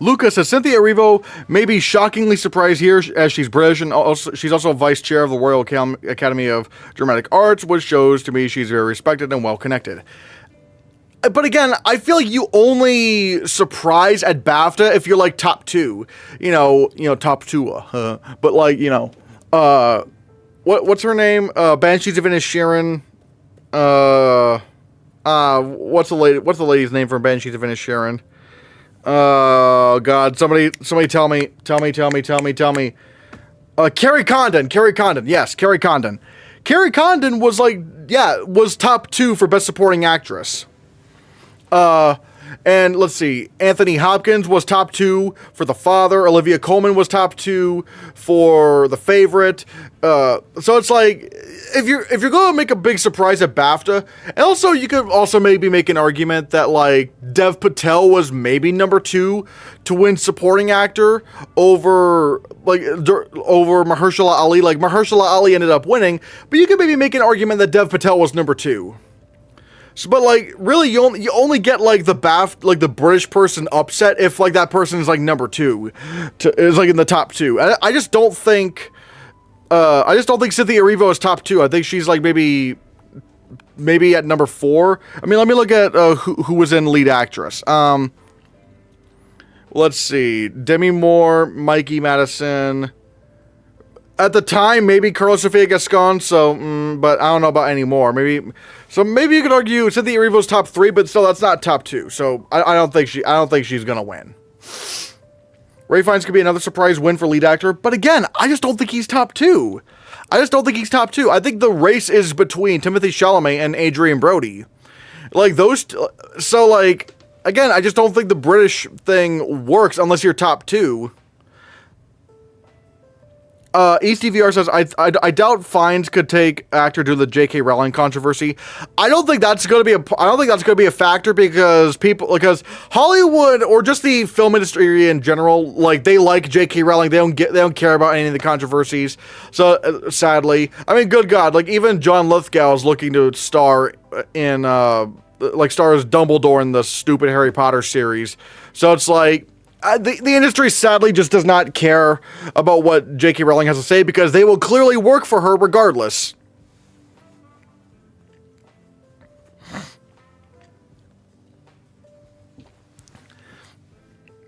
Lucas says, Cynthia Erivo may be shockingly surprised here as she's British, and she's also vice chair of the Royal Academy of Dramatic Arts, which shows to me she's very respected and well-connected. But again, I feel like you only surprise at BAFTA if you're like top 2. You know, top 2. But like, you know, what's her name? Banshees of Inisherin. What's the lady's name from Banshees of Inisherin? Oh God! Somebody tell me. Carrie Condon. Yes, Carrie Condon. Carrie Condon was was top 2 for Best Supporting Actress. And let's see, Anthony Hopkins was top 2 for The Father. Olivia Colman was top 2 for The Favorite. So it's like, if you're going to make a big surprise at BAFTA, and also you could also maybe make an argument that like Dev Patel was maybe number 2 to win supporting actor over Mahershala Ali. Like Mahershala Ali ended up winning, but you could maybe make an argument that Dev Patel was number 2. So, but like, really, you only get like the the British person upset if like that person is like number 2, is like in the top 2. I just don't think Cynthia Erivo is top 2. I think she's like maybe at number 4. I mean, let me look at who was in lead actress. Let's see, Demi Moore, Mikey Madison. At the time, maybe Carlos Sofia Gascon. So, but I don't know about anymore. Maybe you could argue Cynthia Erivo's top 3, but still that's not top 2. So I don't think she's gonna win. Ray Fiennes could be another surprise win for lead actor, but again, I just don't think he's top 2. I think the race is between Timothée Chalamet and Adrian Brody. Like those. So like again, I just don't think the British thing works unless you're top 2. EastDVR says, I doubt Fiennes could take actor due to the J.K. Rowling controversy. I don't think that's going to be a factor because Hollywood or just the film industry in general, like they like J.K. Rowling. They don't care about any of the controversies. So sadly, I mean, good God, like even John Lithgow is looking to star in star as Dumbledore in the stupid Harry Potter series. So it's like. The industry sadly just does not care about what J.K. Rowling has to say because they will clearly work for her regardless.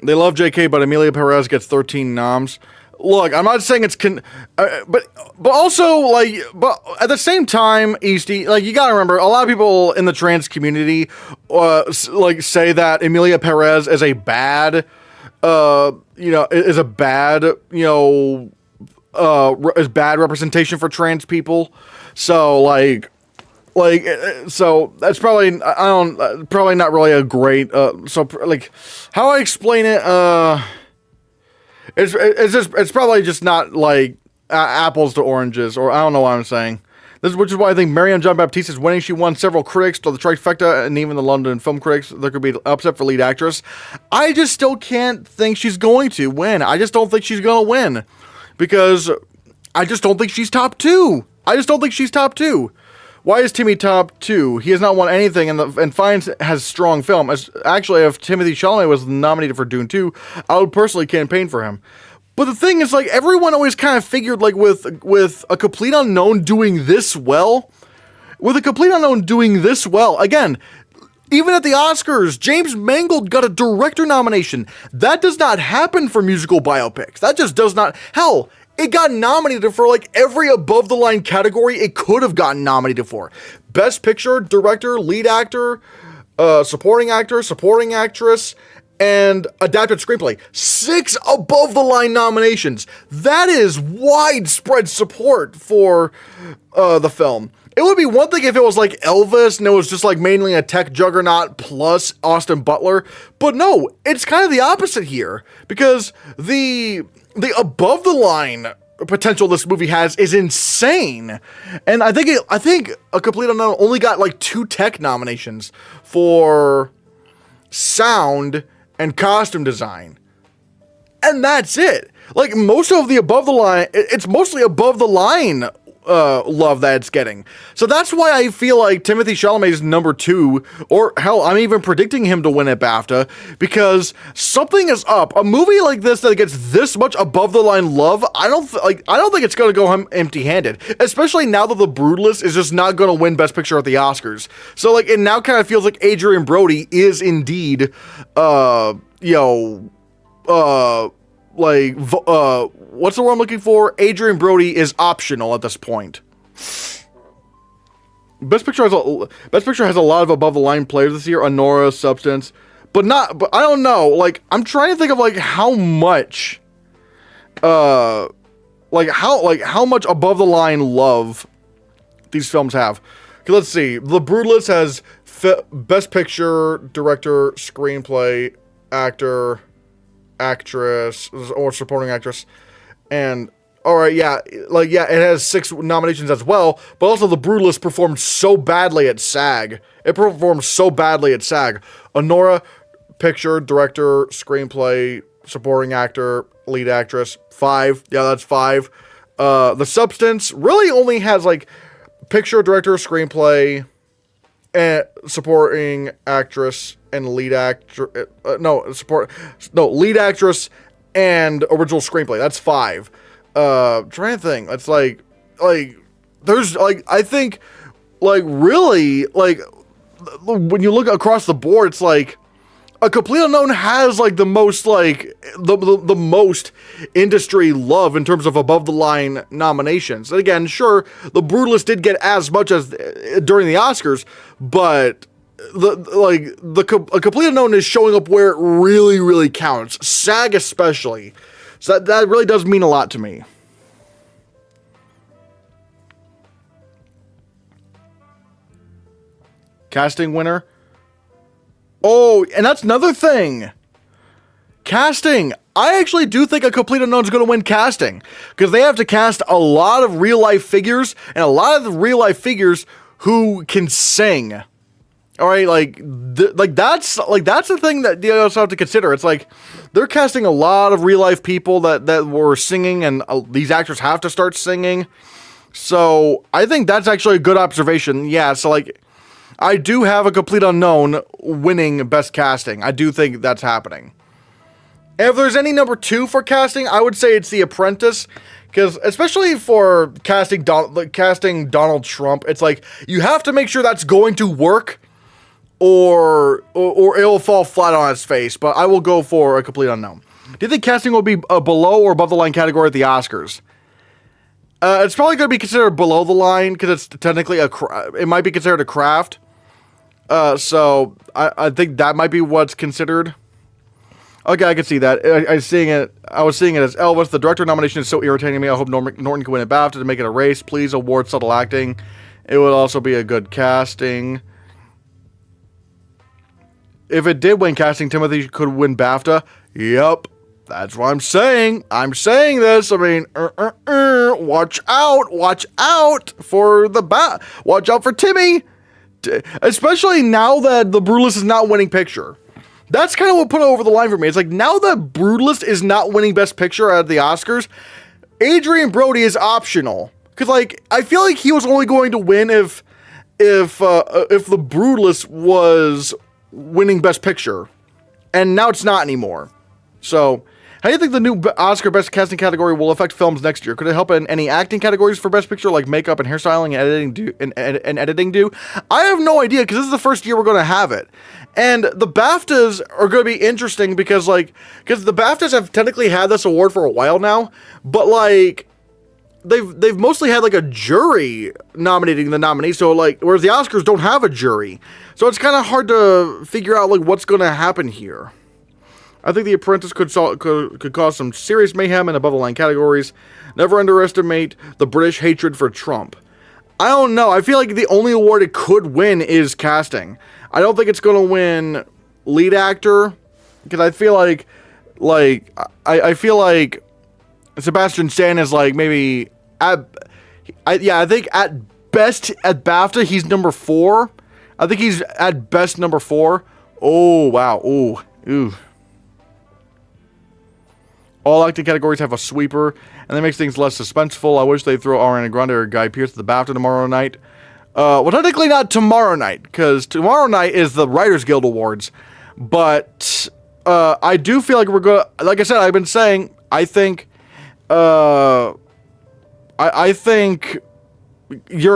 They love J.K., but Emilia Perez gets 13 noms. Look, I'm not saying it's but also but at the same time, Easty, like you gotta remember, a lot of people in the trans community say that Emilia Perez is a bad. Is bad representation for trans people. So so that's probably, probably not really a great, so like how I explain it, it's probably just not like apples to oranges, or I don't know what I'm saying. Which is why I think Marianne Jean-Baptiste is winning. She won several critics to the trifecta, and even the London Film Critics. There could be upset for lead actress. I just still can't think she's going to win. I just don't think she's going to win. Because I just don't think she's top 2. Why is Timmy top 2? He has not won anything, and Fiennes has strong film. Actually, if Timothée Chalamet was nominated for Dune 2, I would personally campaign for him. But the thing is, like, everyone always kind of figured, like, with A Complete Unknown doing this well, again, even at the Oscars, James Mangold got a director nomination. That does not happen for musical biopics. That just does not. Hell, it got nominated for, like, every above-the-line category it could have gotten nominated for. Best Picture, Director, Lead Actor, Supporting Actor, Supporting Actress, and Adapted Screenplay. 6 above-the-line nominations. That is widespread support for the film. It would be one thing if it was like Elvis and it was just like mainly a tech juggernaut plus Austin Butler, but no, it's kind of the opposite here, because the above the line potential this movie has is insane. And I think A Complete Unknown only got like 2 tech nominations for sound and costume design. And that's it. Like, most of the above the line, it's mostly above the line love that it's getting. So that's why I feel like Timothée Chalamet is number 2, or hell, I'm even predicting him to win at BAFTA, because something is up. A movie like this that gets this much above the line love, I don't think it's gonna go empty-handed, especially now that The Brutalist is just not gonna win Best Picture at the Oscars. So like, it now kind of feels like Adrian Brody is indeed, what's the word I'm looking for? Adrian Brody is optional at this point. Best Picture has a lot of above the line players this year. Honora, Substance, but I don't know. Like, I'm trying to think of like how much, how much above the line love these films have. Okay, let's see. The Brutalist has Best Picture, Director, Screenplay, Actor, Actress, or Supporting Actress, and alright, it has 6 nominations as well, but also The Brutalist performed so badly at SAG. Honora, Picture, Director, Screenplay, Supporting Actor, Lead Actress, 5. Yeah, that's 5. The Substance really only has like Picture, Director, Screenplay, and Supporting Actress, and Lead Actress. Lead Actress and Original Screenplay. That's 5. Trying to think. It's like there's like, I think, like, really, like, when you look across the board, it's like A Complete Unknown has like the most, like, the most industry love in terms of above the line nominations. And again, sure, The Brutalist did get as much as during the Oscars, but A Complete Unknown is showing up where it really, really counts. SAG especially. So that really does mean a lot to me. Casting winner. Oh, and that's another thing. Casting. I actually do think A Complete Unknown is going to win casting, because they have to cast a lot of real life figures, and a lot of the real life figures who can sing. All right, that's the thing that you also have to consider. It's like they're casting a lot of real life people that were singing, and these actors have to start singing. So I think that's actually a good observation. Yeah, so like, I do have A Complete Unknown winning Best Casting. I do think that's happening. And if there's any number 2 for casting, I would say it's The Apprentice. Because especially for casting Donald Trump, it's like you have to make sure that's going to work, or it'll fall flat on its face. But I will go for A Complete Unknown. Do you think casting will be a below or above the line category at the Oscars? It's probably going to be considered below the line, because it's technically it might be considered a craft. So I think that might be what's considered. Okay, I can see that. I was seeing it as Elvis. The director nomination is so irritating to me. I hope Norton can win a BAFTA to make it a race. Please award subtle acting. It would also be a good casting. If it did win casting, Timothy could win BAFTA. Yep. That's what I'm saying. I'm saying this. I mean, watch out. Watch out for watch out for Timmy. Especially now that The Brutalist is not winning picture. That's kind of what put it over the line for me. It's like, now that Brutalist is not winning Best Picture at the Oscars, Adrian Brody is optional. Because, like, I feel like he was only going to win if if The Brutalist was winning Best Picture, and now it's not anymore. So, how do you think the new Oscar Best Casting category will affect films next year? Could it help in any acting categories for Best Picture, like makeup and hairstyling and editing do? I have no idea, because this is the first year we're going to have it. And the BAFTAs are going to be interesting because the BAFTAs have technically had this award for a while now, but like they've mostly had like a jury nominating the nominees, so like whereas the Oscars don't have a jury, so it's kind of hard to figure out like what's going to happen here. I think The Apprentice could cause some serious mayhem in above the line categories. Never underestimate the British hatred for Trump. I don't know. I feel like the only award it could win is casting. I don't think it's going to win lead actor, because I feel like I feel like Sebastian Stan is like maybe I think at best at BAFTA he's number 4. I think he's at best number 4. Oh wow. Ooh. All acting categories have a sweeper, and that makes things less suspenseful. I wish they'd throw Ariana Grande or Guy Pearce at the BAFTA tomorrow night. Well, technically not tomorrow night, because tomorrow night is the Writers Guild Awards. But I do feel like we're going to, like I said, I've been saying, I think Yuri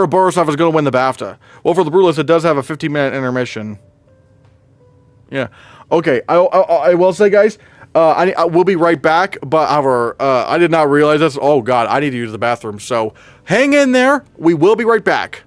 Borisov is going to win the BAFTA. Well, for The Brutalist, it does have a 15-minute intermission. Yeah. Okay, I will say, guys, I will be right back, but I did not realize this. Oh, God, I need to use the bathroom. So hang in there. We will be right back.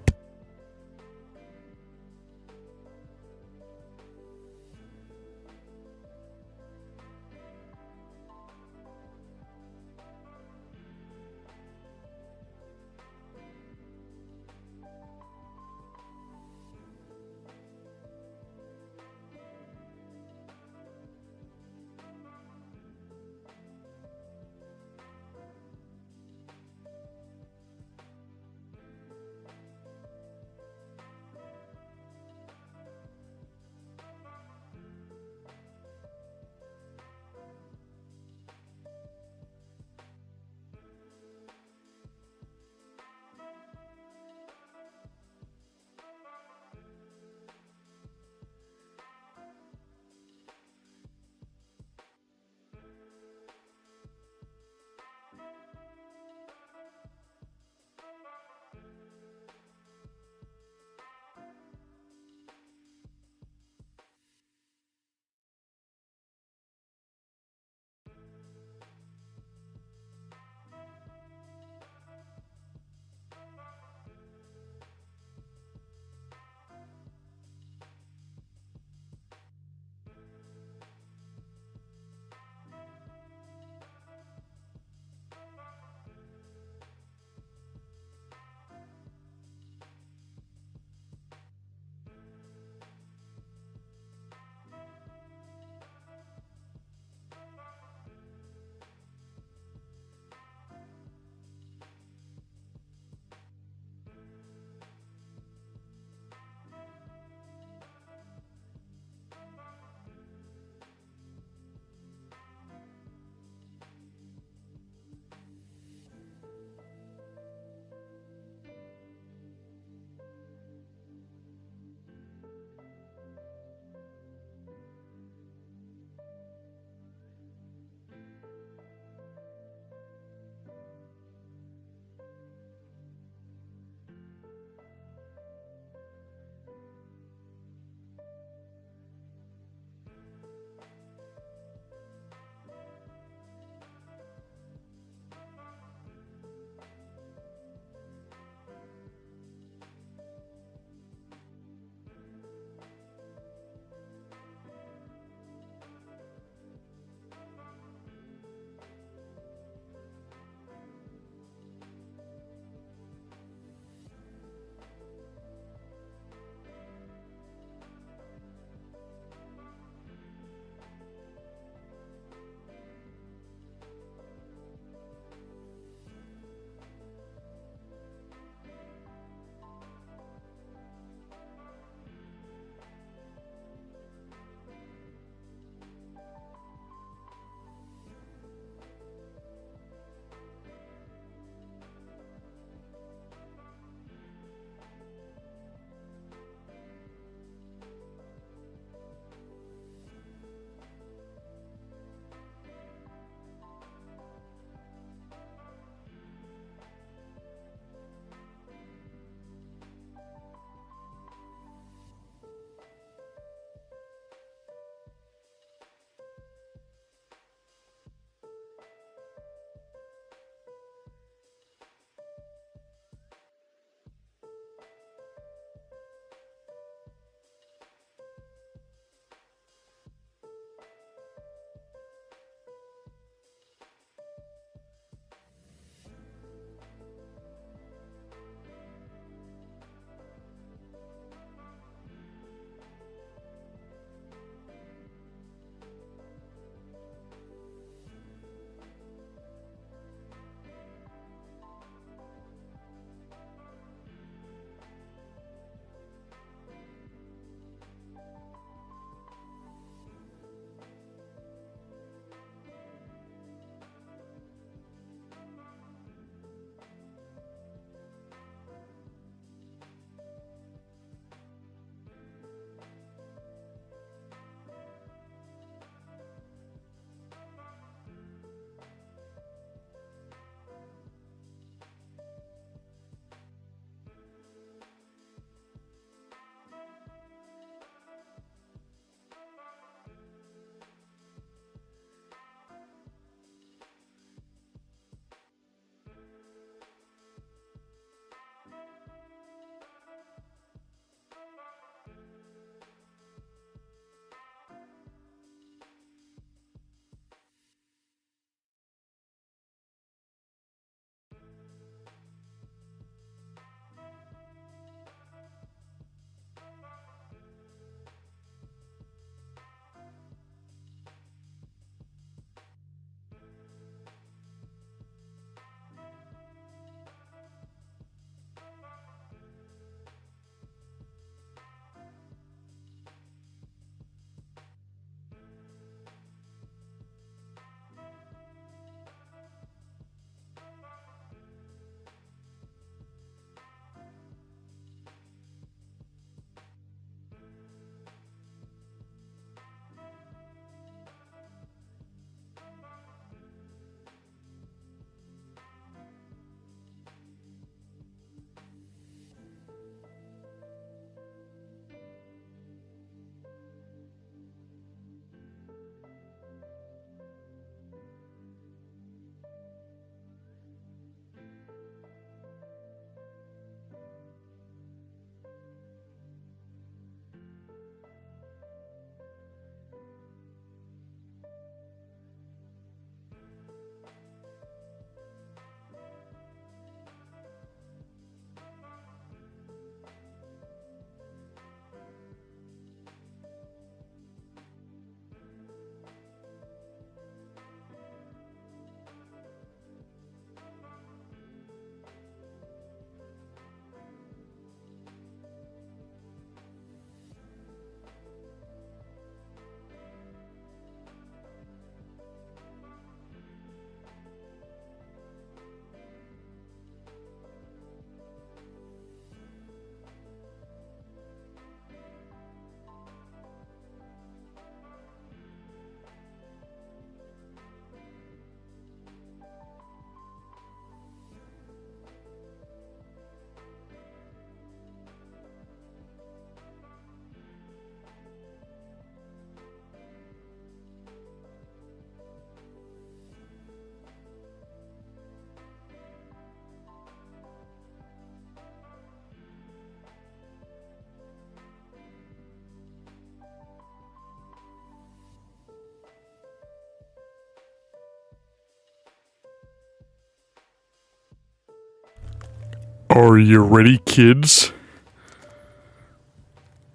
Are you ready, kids?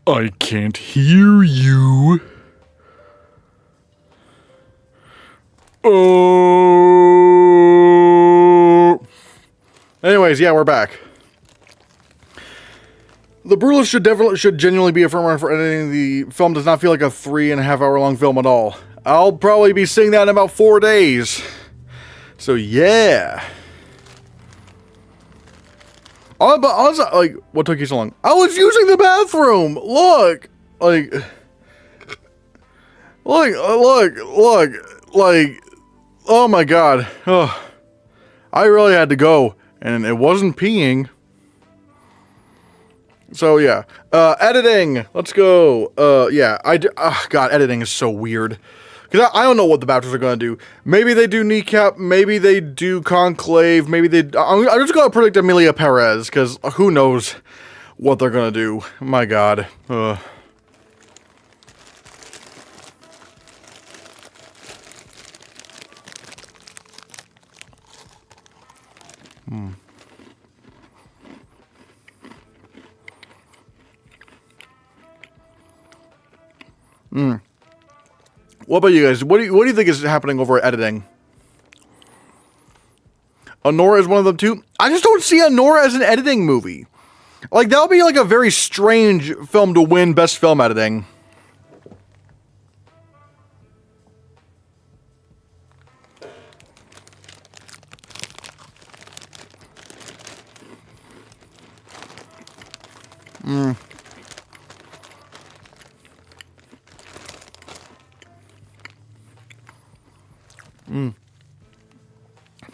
I can't hear you. Oh. Anyways, yeah, we're back. The Brutalists should genuinely be a firm for editing. The film does not feel like a 3.5 hour long film at all. I'll probably be seeing that in about 4 days. So yeah. Oh, but also, like, what took you so long? I was using the bathroom. Look, like, oh my god. Oh, I really had to go, and it wasn't peeing. So yeah, editing. Let's go. Yeah, God, editing is so weird. Because I don't know what the BAFTAs are going to do. Maybe they do Kneecap, maybe they do Conclave, maybe they... I'm just going to predict Emilia Perez, because who knows what they're going to do. My god. What about you guys? What do you think is happening over at editing? Honora is one of them too. I just don't see Honora as an editing movie. Like, that would be like a very strange film to win Best Film Editing.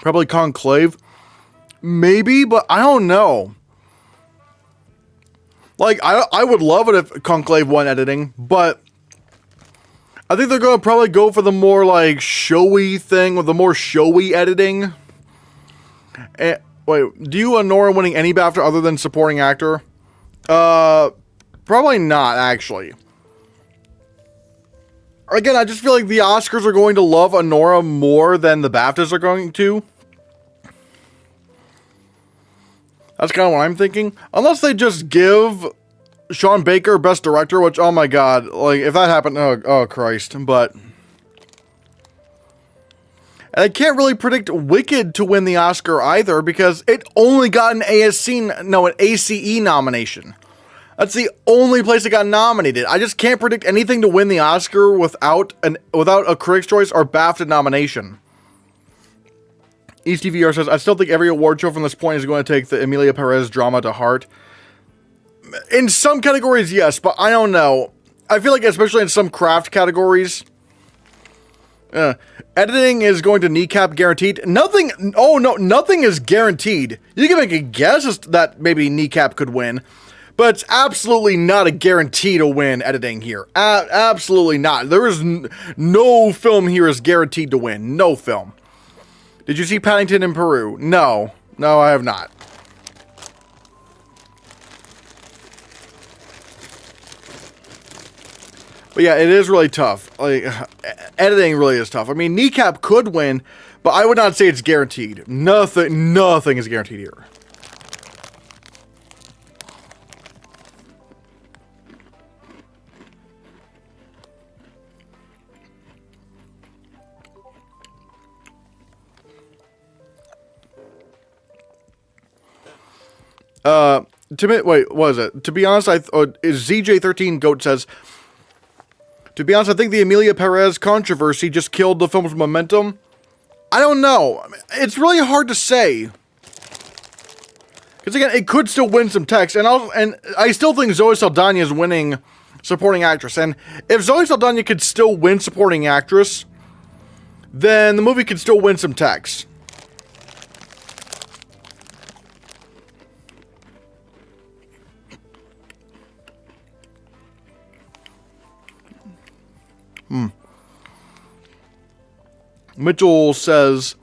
Probably Conclave. Maybe, but I don't know. Like, I would love it if Conclave won editing, but I think they're going to probably go for the more, like, showy thing, with the more showy editing. Wait, do you Honora winning any BAFTA other than supporting actor? Probably not, actually. Again, I just feel like the Oscars are going to love Honora more than the BAFTAs are going to. That's kind of what I'm thinking. Unless they just give Sean Baker Best Director, which, oh my god, like, if that happened, oh Christ, but... And I can't really predict Wicked to win the Oscar either, because it only got an ACE nomination. That's the only place it got nominated. I just can't predict anything to win the Oscar without a Critics' Choice or BAFTA nomination. EastTVR says, I still think every award show from this point is going to take the Emilia Perez drama to heart. In some categories, yes, but I don't know. I feel like especially in some craft categories, editing is going to Kneecap guaranteed. Nothing is guaranteed. You can make a guess as that maybe Kneecap could win, but it's absolutely not a guarantee to win editing here. Absolutely not. There is no film here is guaranteed to win. No film. Did you see Paddington in Peru? No. No, I have not. But yeah, it is really tough. Like, editing really is tough. I mean, Kneecap could win, but I would not say it's guaranteed. Nothing is guaranteed here. Wait, what is it? To be honest, ZJ13 Goat says, to be honest, I think the Emilia Perez controversy just killed the film's momentum. I don't know. I mean, it's really hard to say. Because again, it could still win some text, and I still think Zoe Saldana is winning supporting actress. And if Zoe Saldana could still win supporting actress, then the movie could still win some text. Mitchell says,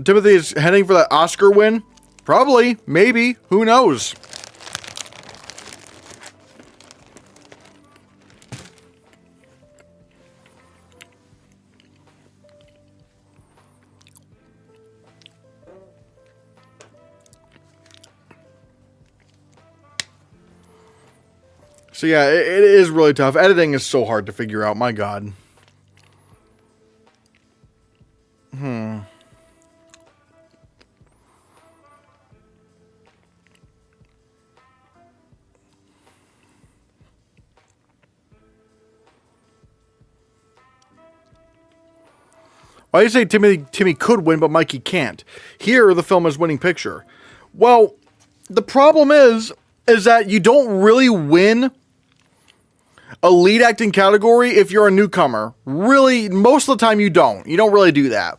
Timothy is heading for that Oscar win? Probably. Maybe. Who knows? So yeah, it is really tough. Editing is so hard to figure out. My God. Why do you say Timmy could win, but Mikey can't? Here, the film is winning picture. Well, the problem is that you don't really win a lead acting category if you're a newcomer. Really, most of the time you don't. You don't really do that.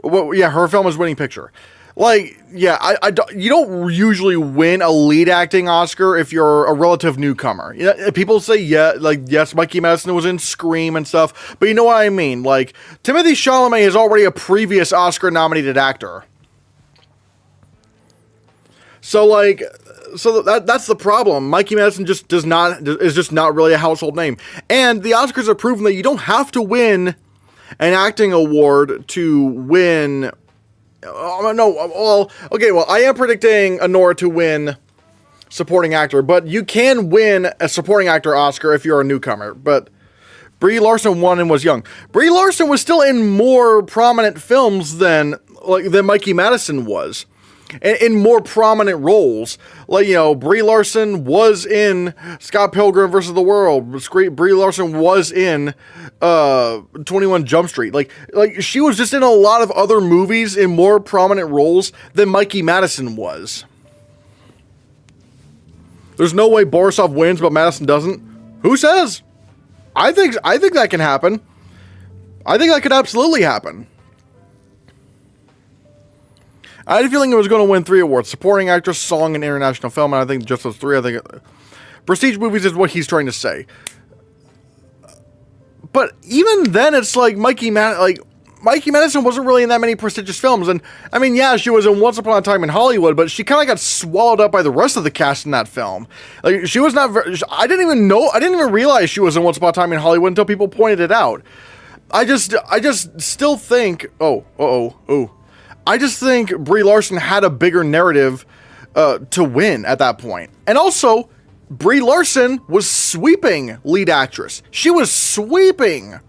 Well, yeah, her film is winning picture. Like, yeah, you don't usually win a lead acting Oscar if you're a relative newcomer. You know, people say, yeah, like, yes, Mikey Madison was in Scream and stuff, but you know what I mean? Like, Timothée Chalamet is already a previous Oscar-nominated actor. So, like, that's the problem. Mikey Madison just is just not really a household name. And the Oscars have proven that you don't have to win an acting award to win. Well, I am predicting Anora to win supporting actor, but you can win a supporting actor Oscar if you're a newcomer. But Brie Larson won and was young. Brie Larson was still in more prominent films than Mikey Madison was. In more prominent roles. Like, you know, Brie Larson was in Scott Pilgrim vs. the World. Brie Larson was in 21 Jump Street. Like she was just in a lot of other movies in more prominent roles than Mikey Madison was. There's no way Borisov wins, but Madison doesn't. Who says? I think that can happen. I think that could absolutely happen. I had a feeling it was going to win 3 awards: supporting actress, song, and international film. And I think just those 3. I think prestige movies is what he's trying to say. But even then, it's like Mikey Madison wasn't really in that many prestigious films. And I mean, yeah, she was in Once Upon a Time in Hollywood, but she kind of got swallowed up by the rest of the cast in that film. Like, she was not. I didn't even realize she was in Once Upon a Time in Hollywood until people pointed it out. I just still think. I just think Brie Larson had a bigger narrative to win at that point. And also, Brie Larson was sweeping lead actress. She was sweeping.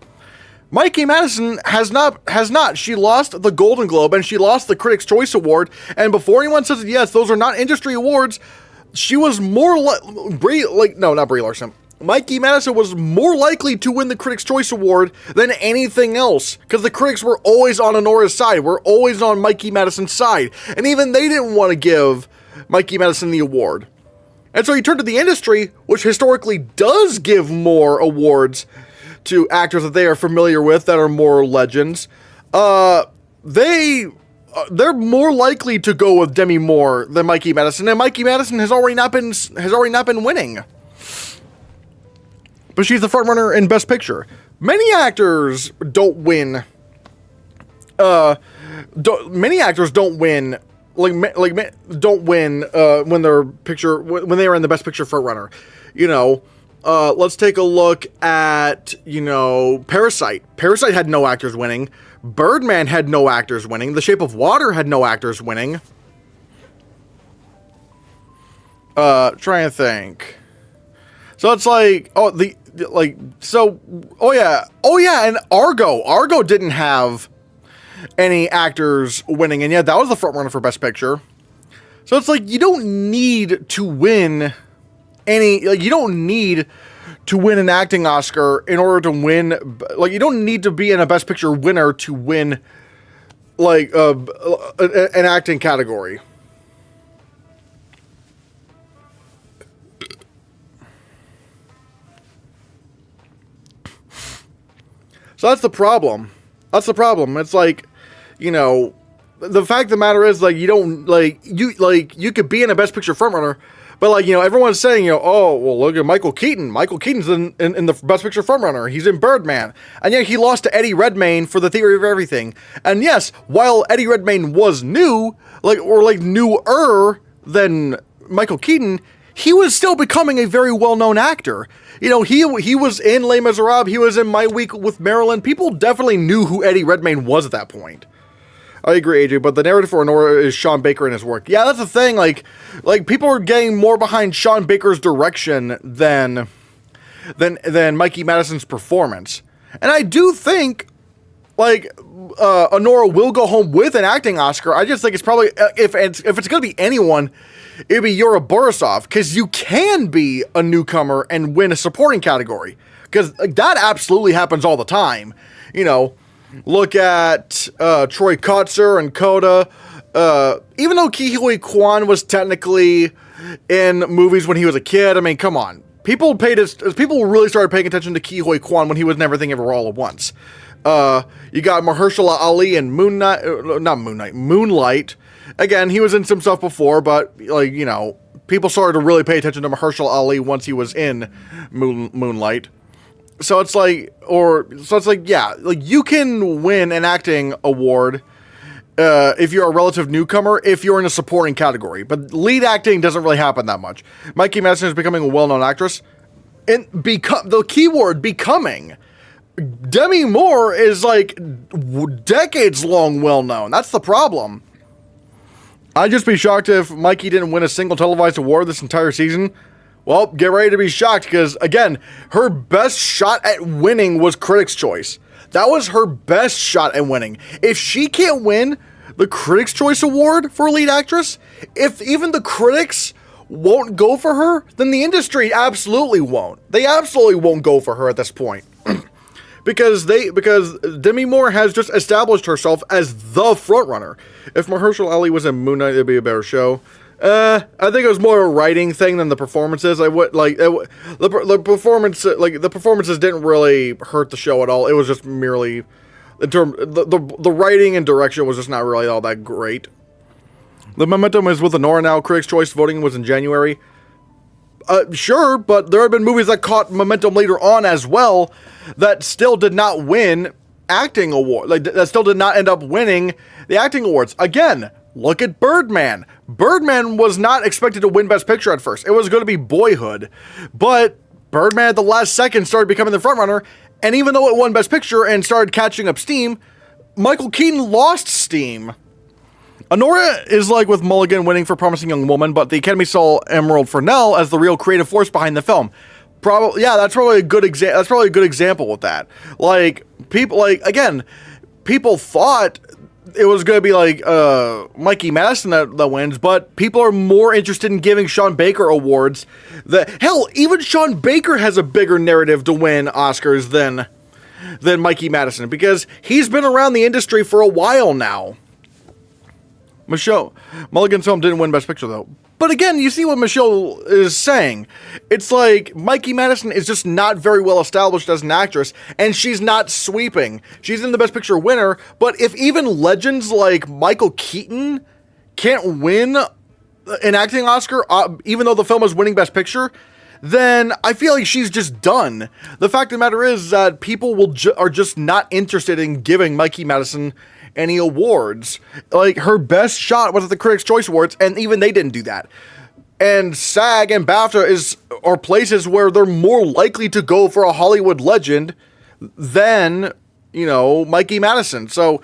Mikey Madison has not. She lost the Golden Globe and she lost the Critics' Choice Award. And before anyone says, yes, those are not industry awards, she was more not Brie Larson. Mikey Madison was more likely to win the Critics' Choice Award than anything else, because the critics were always on Honora's side, were always on Mikey Madison's side, and even they didn't want to give Mikey Madison the award. And so you turn to the industry, which historically does give more awards to actors that they are familiar with, that are more legends. They're more likely to go with Demi Moore than Mikey Madison, and Mikey Madison has already not been winning. But she's the frontrunner in Best Picture. Many actors don't win. Many actors don't win. Don't win when they are in the Best Picture frontrunner. You know, let's take a look at Parasite. Parasite had no actors winning. Birdman had no actors winning. The Shape of Water had no actors winning. Trying to think. So it's like, and Argo didn't have any actors winning, and yet that was the front runner for Best Picture. So it's like, you don't need to win you don't need to win an acting Oscar in order to win, you don't need to be in a Best Picture winner to win, an acting category. So that's the problem. It's like, the fact of the matter is, you don't, you could be in a Best Picture frontrunner, but, everyone's saying, oh, well, look at Michael Keaton. Michael Keaton's in the Best Picture frontrunner. He's in Birdman. And yet he lost to Eddie Redmayne for The Theory of Everything. And yes, while Eddie Redmayne was new, newer than Michael Keaton, he was still becoming a very well-known actor. He was in Les Miserables. He was in My Week with Marilyn. People definitely knew who Eddie Redmayne was at that point. I agree, AJ, but the narrative for Honora is Sean Baker and his work. Yeah, that's the thing. Like people are getting more behind Sean Baker's direction than Mikey Madison's performance. And I do think, like, Honora will go home with an acting Oscar. I just think it's probably, if it's going to be anyone, it'd be Yura Borisov, because you can be a newcomer and win a supporting category. Because that absolutely happens all the time. You know, look at Troy Kotzer and Coda. Even though Ke Huy Quan was technically in movies when he was a kid, I mean, come on. People really started paying attention to Ke Huy Quan when he was in Everything Everywhere All at Once. You got Mahershala Ali in Moonlight. Again, he was in some stuff before, but, like, you know, people started to really pay attention to Mahershala Ali once he was in Moonlight. So it's like, yeah, like, you can win an acting award if you're a relative newcomer, if you're in a supporting category. But lead acting doesn't really happen that much. Mikey Madison is becoming a well-known actress. And the keyword becoming. Demi Moore is, like, decades-long well-known. That's the problem. I'd just be shocked if Mikey didn't win a single televised award this entire season. Well, get ready to be shocked, because, again, her best shot at winning was Critics' Choice. That was her best shot at winning. If she can't win the Critics' Choice Award for lead actress, if even the critics won't go for her, then the industry absolutely won't. They absolutely won't go for her at this point. Because Demi Moore has just established herself as the frontrunner. If Mahershala Ali was in Moon Knight, it'd be a better show. I think it was more a writing thing than the performances. The performances didn't really hurt the show at all. It was just merely the writing and direction was just not really all that great. The momentum is with Honora now. Critics' Choice voting was in January. Sure, but there have been movies that caught momentum later on as well that still did not win acting award. Like, that still did not end up winning the acting awards. Again, look at Birdman. Birdman was not expected to win Best Picture at first. It was going to be Boyhood. But Birdman at the last second started becoming the frontrunner. And even though it won Best Picture and started catching up steam, Michael Keaton lost steam. Honora is like with Mulligan winning for Promising Young Woman, but the Academy saw Emerald Fennell as the real creative force behind the film. That's probably a good example with that. Like, people thought it was going to be like Mikey Madison that wins, but people are more interested in giving Sean Baker awards. Hell, even Sean Baker has a bigger narrative to win Oscars than Mikey Madison, because he's been around the industry for a while now. Mulligan's film didn't win Best Picture, though. But again, you see what Michelle is saying. It's like Mikey Madison is just not very well established as an actress, and she's not sweeping. She's in the Best Picture winner, but if even legends like Michael Keaton can't win an acting Oscar, even though the film is winning Best Picture, then I feel like she's just done. The fact of the matter is that people are just not interested in giving Mikey Madison any awards. Like, her best shot was at the Critics' Choice Awards, and even they didn't do that. And SAG and BAFTA are places where they're more likely to go for a Hollywood legend than, you know, Mikey Madison. So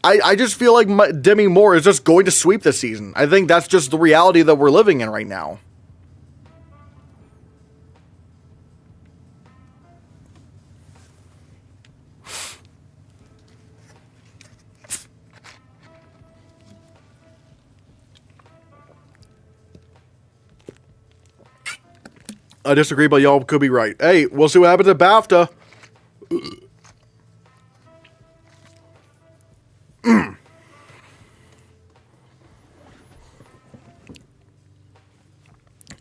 I just feel like Demi Moore is just going to sweep this season. I think that's just the reality that we're living in right now. I disagree, but y'all could be right. Hey, we'll see what happens at BAFTA.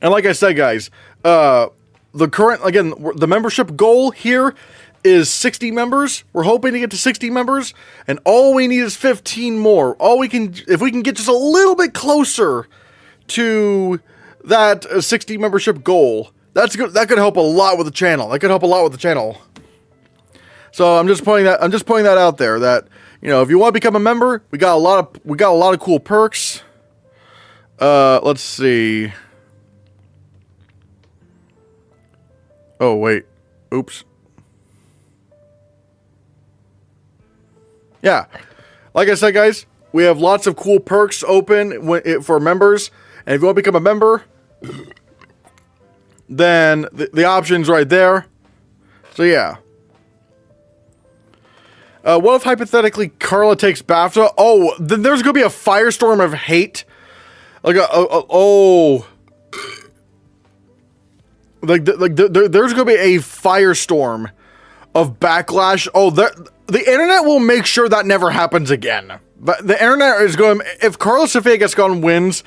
And like I said, guys, the membership goal here is 60 members. We're hoping to get to 60 members, and all we need is 15 more. If we can get just a little bit closer to that 60 membership goal, that's good. That could help a lot with the channel. So I'm just pointing that out there, that, you know, if you want to become a member, we got a lot of cool perks. Let's see. Oh, wait. Oops. Yeah. Like I said, guys, We have lots of cool perks open for members. And if you want to become a member, then the option's right there. So yeah. What if hypothetically Carla takes BAFTA? Oh, then there's going to be a firestorm of hate. Like there's going to be a firestorm of backlash. Oh, the internet will make sure that never happens again. But the internet is going, if Carla Sofia Gascon wins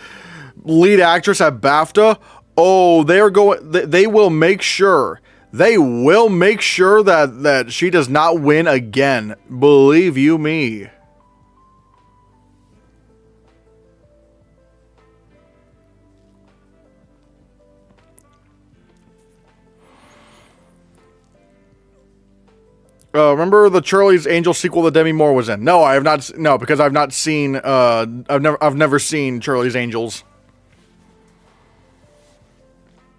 lead actress at BAFTA, oh, they will make sure that she does not win again. Believe you me. Remember the Charlie's Angels sequel that Demi Moore was in? No, I have not. No, because I've not seen. I've never seen Charlie's Angels.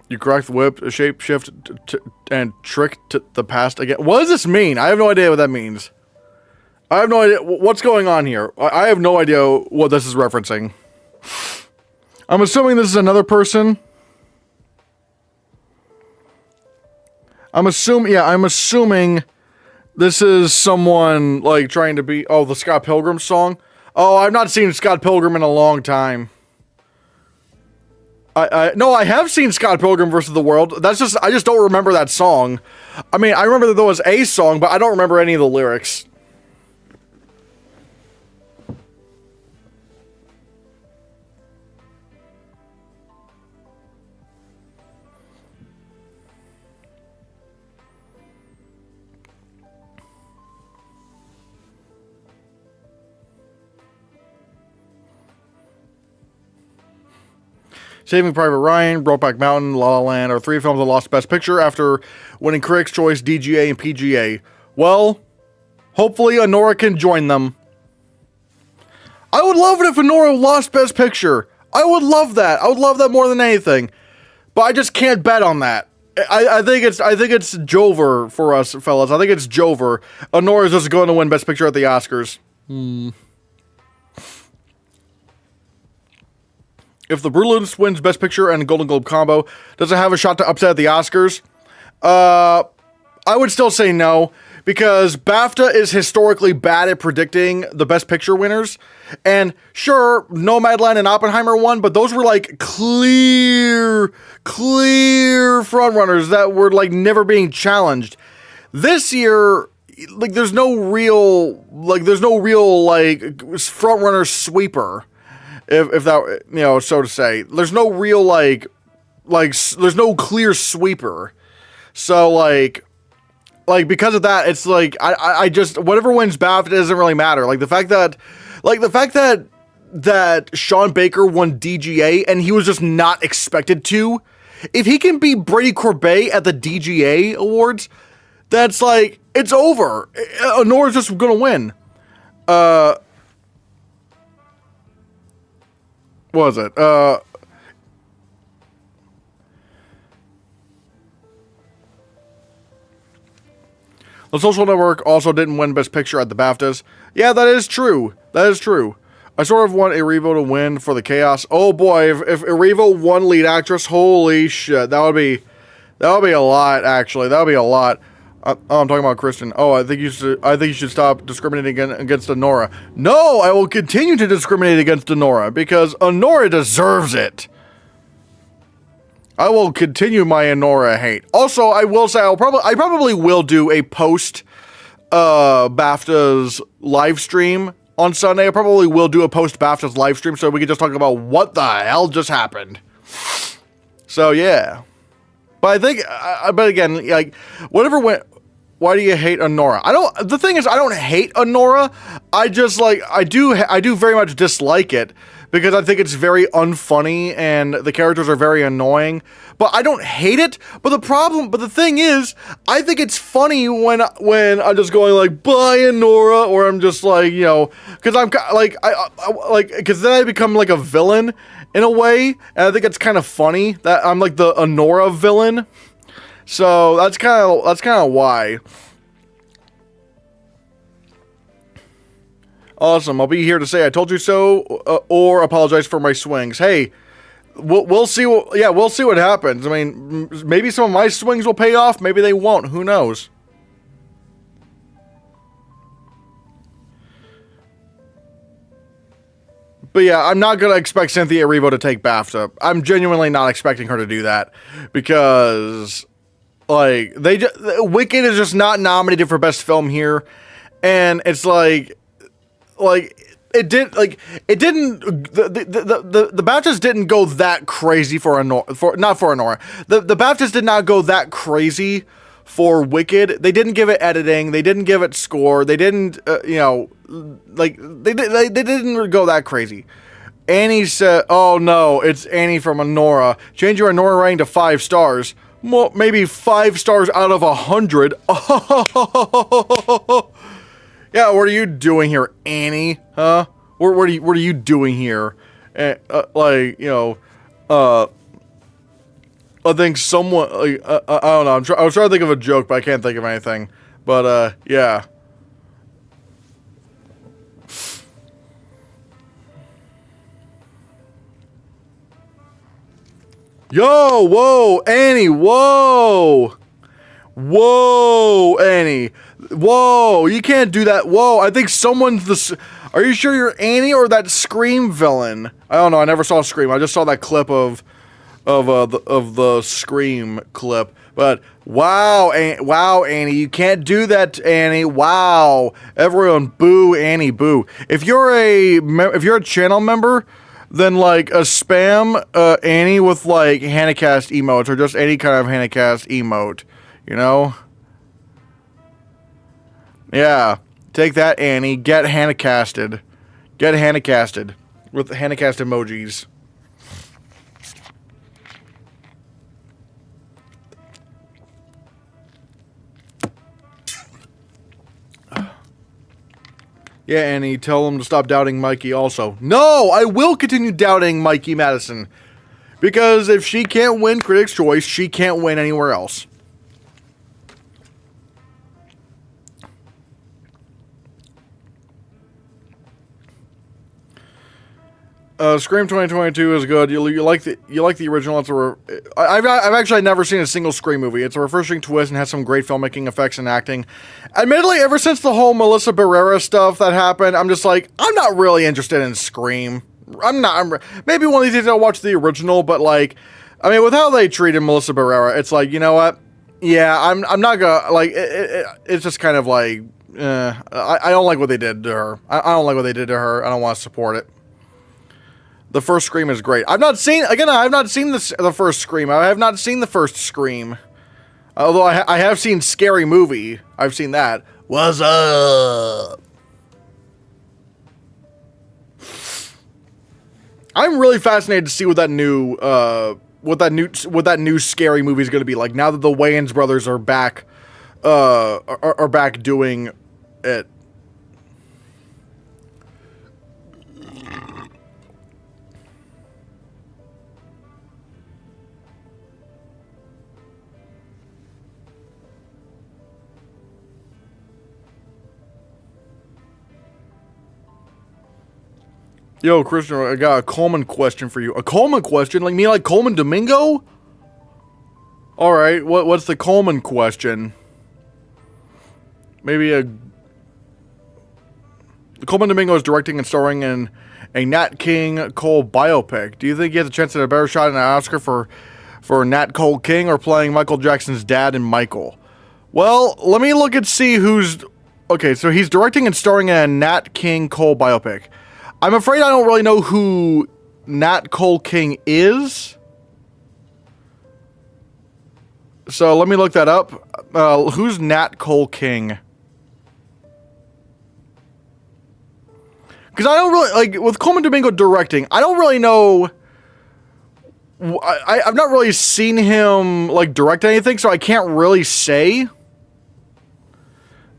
You correct whip, shape shift, and trick to the past again. What does this mean? I have no idea what that means. I have no idea what's going on here. I have no idea what this is referencing. I'm assuming this is another person. I'm assuming this is someone like trying to be. Oh, the Scott Pilgrim song. Oh, I've not seen Scott Pilgrim in a long time. No, I have seen Scott Pilgrim versus the World. I just don't remember that song. I mean, I remember that there was a song, but I don't remember any of the lyrics. Saving Private Ryan, Brokeback Mountain, La La Land are three films that lost Best Picture after winning Critics' Choice, DGA, and PGA. Well, hopefully Anora can join them. I would love it if Anora lost Best Picture. I would love that. I would love that more than anything. But I just can't bet on that. I think it's Jover for us, fellas. I think it's Jover. Anora's just going to win Best Picture at the Oscars. If The Brutalist wins Best Picture and Golden Globe combo, does it have a shot to upset at the Oscars? I would still say no, because BAFTA is historically bad at predicting the Best Picture winners. And sure, Nomadland and Oppenheimer won, but those were like clear frontrunners that were like never being challenged. This year, like there's no real frontrunner sweeper. If that, you know, so to say, there's no real there's no clear sweeper. So like because of that, it's like I just whatever wins BAFTA doesn't really matter. Like the fact that Sean Baker won DGA and he was just not expected to. If he can beat Brady Corbet at the DGA awards, that's like it's over. Honor's just gonna win. What was it? The Social Network also didn't win Best Picture at the BAFTAs. Yeah, that is true. That is true. I sort of want Erivo to win for the chaos. Oh boy, if Erivo won lead actress, holy shit, that would be a lot. Actually, that would be a lot. I'm talking about Kristen. Oh, I think you should stop discriminating against Anora. No, I will continue to discriminate against Anora because Anora deserves it. I will continue my Anora hate. Also, I will say I probably will do a post BAFTA's live stream on Sunday. I probably will do a post BAFTA's live stream so we can just talk about what the hell just happened. So yeah. But I think, but again, like, whatever went. Why do you hate Anora? The thing is, I don't hate Anora. I just I do very much dislike it because I think it's very unfunny and the characters are very annoying. But I don't hate it. But the thing is, I think it's funny when I'm just going like, bye Anora, or I'm just like, you know, because I'm because then I become like a villain in a way, and I think it's kind of funny that I'm like the Anora villain. So that's kind of why. Awesome. I'll be here to say I told you so, or apologize for my swings. Hey, we'll see. We'll see what happens. I mean, maybe some of my swings will pay off. Maybe they won't. Who knows? But yeah, I'm not going to expect Cynthia Erivo to take BAFTA. I'm genuinely not expecting her to do that. Because, like, Wicked is just not nominated for Best Film here. And it's the BAFTAs didn't go that crazy for Anora. The BAFTAs did not go that crazy for Wicked. They didn't give it editing. They didn't give it score. They didn't, they didn't go that crazy. Annie said, "Oh no, it's Annie from Anora. Change your Anora rating to 5 stars. Well, maybe 5 stars out of 100. Yeah, what are you doing here, Annie? Huh? What are you doing here? I think someone, I don't know. I was trying to think of a joke, but I can't think of anything. But, yeah. Yo, whoa, Annie, whoa. Whoa, Annie. Whoa, you can't do that. Whoa, I think someone's are you sure you're Annie or that Scream villain? I don't know, I never saw Scream. I just saw that clip of the Scream clip. But wow, Annie, you can't do that, Annie. Wow, everyone, boo, Annie, boo. If you're a channel member, then like a spam Annie with like Hannahcast emotes or just any kind of Hannahcast emote, you know? Yeah, take that, Annie. Get Hannahcasted. Get Hannahcasted with Hannahcast emojis. Yeah, Annie, tell him to stop doubting Mikey also. No, I will continue doubting Mikey Madison. Because if she can't win Critics' Choice, she can't win anywhere else. Scream 2022 is good. You like the original. I've actually never seen a single Scream movie. It's a refreshing twist and has some great filmmaking, effects, and acting. Admittedly, ever since the whole Melissa Barrera stuff that happened, I'm just like, I'm not really interested in Scream. Maybe one of these days I'll watch the original, but like, I mean, with how they treated Melissa Barrera, it's like, you know what? Yeah, I'm not gonna like. It's just kind of like, I don't like what they did to her. I don't like what they did to her. I don't want to support it. The first Scream is great. I've not seen the first Scream. I have not seen the first Scream. Although I have seen Scary Movie. I've seen that. What's up? I'm really fascinated to see what that new Scary Movie is going to be like now that the Wayans brothers are back are back doing it. Yo, Christian, I got a Coleman question for you. A Coleman question? Like me, like Coleman Domingo? Alright, what's the Coleman question? Maybe Coleman Domingo is directing and starring in a Nat King Cole biopic. Do you think he has a chance at a better shot at an Oscar for Nat Cole King or playing Michael Jackson's dad in Michael? Well, let me look and see who's... Okay, so he's directing and starring in a Nat King Cole biopic. I'm afraid I don't really know who Nat Cole King is. So let me look that up. Who's Nat Cole King? Because I don't really, like, with Coleman Domingo directing, I don't really know... I've not really seen him, like, direct anything, so I can't really say.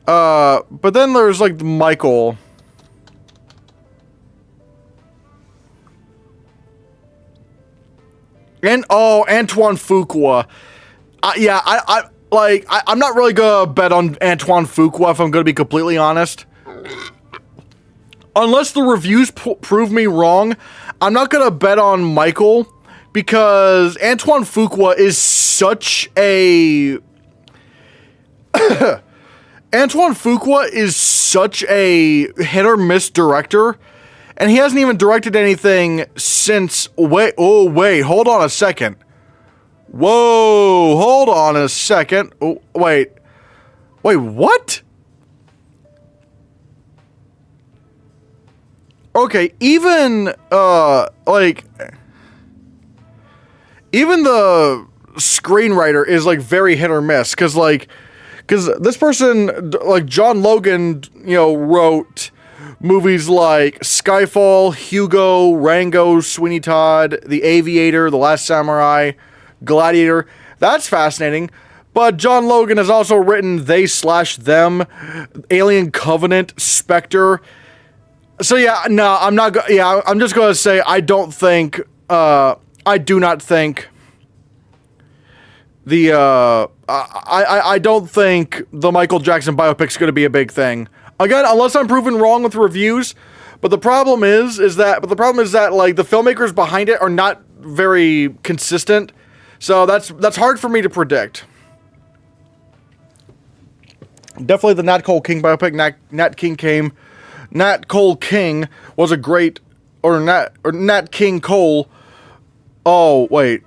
But then there's, like, Michael... And Antoine Fuqua. Yeah, I'm not really gonna bet on Antoine Fuqua if I'm gonna be completely honest. unless the reviews prove me wrong, I'm not gonna bet on Michael because Antoine Fuqua is such a Antoine Fuqua is such a hit or miss director, and he hasn't even directed anything since. Wait, hold on a second. Whoa, hold on a second. Oh, wait, what? Okay, even even the screenwriter is like very hit or miss, because this person, like John Logan, wrote movies like Skyfall, Hugo, Rango, Sweeney Todd, The Aviator, The Last Samurai, Gladiator. That's fascinating. But John Logan has also written They/Them, Alien Covenant, Spectre. So yeah, no, I'm not. I'm just gonna say I do not think I don't think the Michael Jackson biopic's going to be a big thing. Again, unless I'm proven wrong with reviews. But the problem is that like the filmmakers behind it are not very consistent. So that's hard for me to predict. Definitely the Nat Cole King biopic. Nat Cole King was a great, or Nat King Cole. Oh wait.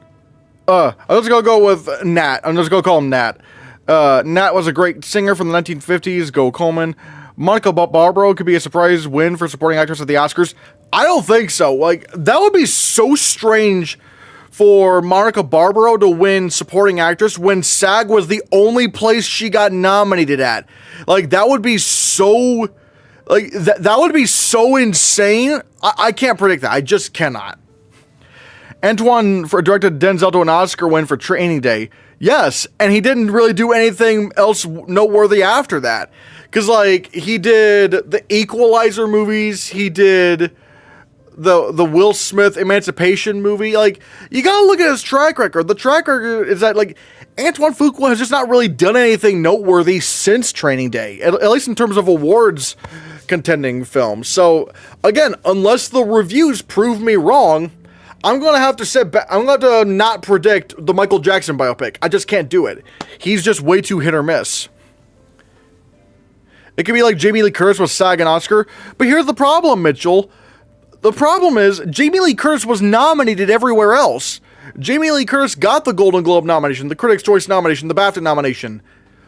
I'm just gonna go with Nat. I'm just gonna call him Nat. Nat was a great singer from the 1950s. Go Coleman. Monica Barbaro could be a surprise win for supporting actress at the Oscars. I don't think so. Like, that would be so strange for Monica Barbaro to win supporting actress when SAG was the only place she got nominated at. Like, that would be so, like, that would be so insane. I can't predict that. I just cannot. Antoine directed Denzel to an Oscar win for Training Day. Yes, and he didn't really do anything else noteworthy after that. Because, like, he did the Equalizer movies, he did the Will Smith Emancipation movie. Like, you gotta look at his track record. The track record is that, like, Antoine Fuqua has just not really done anything noteworthy since Training Day, at least in terms of awards contending films. So, again, unless the reviews prove me wrong, I'm going to have to sit back. I'm going to have to not predict the Michael Jackson biopic. I just can't do it. He's just way too hit or miss. It could be like Jamie Lee Curtis with SAG and Oscar. But here's the problem, Mitchell. The problem is Jamie Lee Curtis was nominated everywhere else. Jamie Lee Curtis got the Golden Globe nomination, the Critics' Choice nomination, the BAFTA nomination.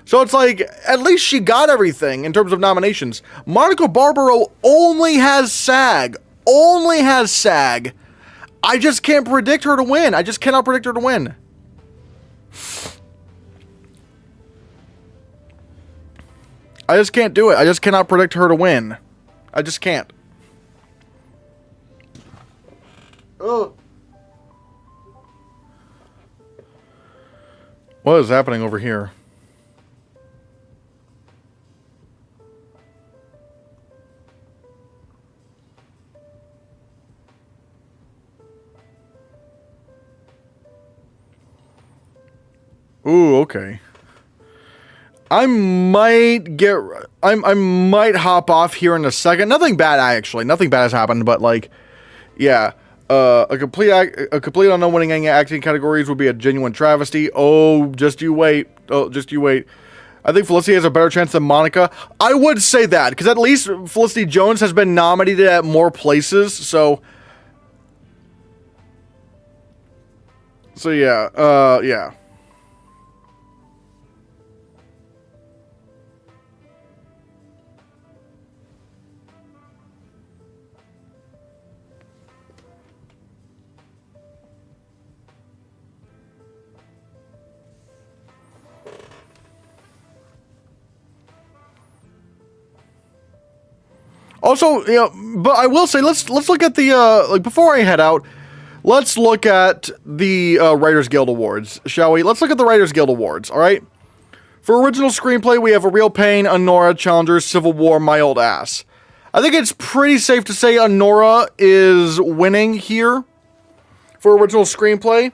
So it's like, at least she got everything in terms of nominations. Monica Barbaro only has SAG. Only has SAG. I just can't predict her to win. I just cannot predict her to win. I just can't do it. I just cannot predict her to win. I just can't. Ugh. What is happening over here? Ooh, okay. I might hop off here in a second. Nothing bad, actually. Nothing bad has happened, but, like, yeah. A complete unknown winning acting categories would be a genuine travesty. Oh, just you wait. Oh, just you wait. I think Felicity has a better chance than Monica. I would say that, because at least Felicity Jones has been nominated at more places, so... So, yeah. Yeah. Also, but I will say, let's look at the, like, before I head out, let's look at the Writers Guild Awards, shall we? Let's look at the Writers Guild Awards, alright? For original screenplay, we have A Real Pain, Honora, Challengers, Civil War, My Old Ass. I think it's pretty safe to say Honora is winning here for original screenplay,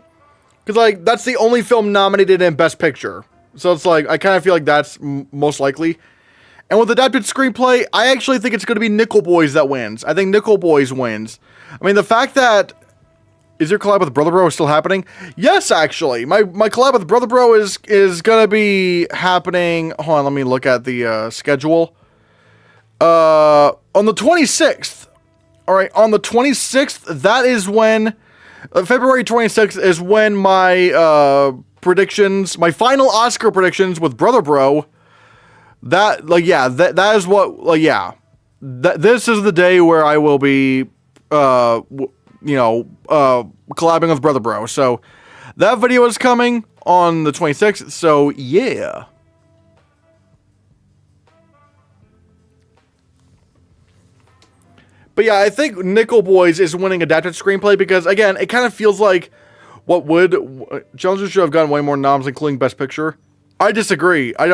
because, like, that's the only film nominated in Best Picture. So it's like, I kind of feel like that's most likely. And with adapted screenplay, I actually think it's going to be Nickel Boys that wins. I think Nickel Boys wins. I mean, the fact that... Is your collab with Brother Bro still happening? Yes, actually. My collab with Brother Bro is going to be happening... Hold on, let me look at the schedule. On the 26th. All right, on the 26th, that is when... February 26th is when my predictions... My final Oscar predictions with Brother Bro... That, like, yeah, that is what, like, yeah. This is the day where I will be, collabing with Brother Bro. So, that video is coming on the 26th, so, yeah. But yeah, I think Nickel Boys is winning adapted screenplay because, again, it kind of feels like Challengers should have gotten way more noms, including Best Picture. I disagree. I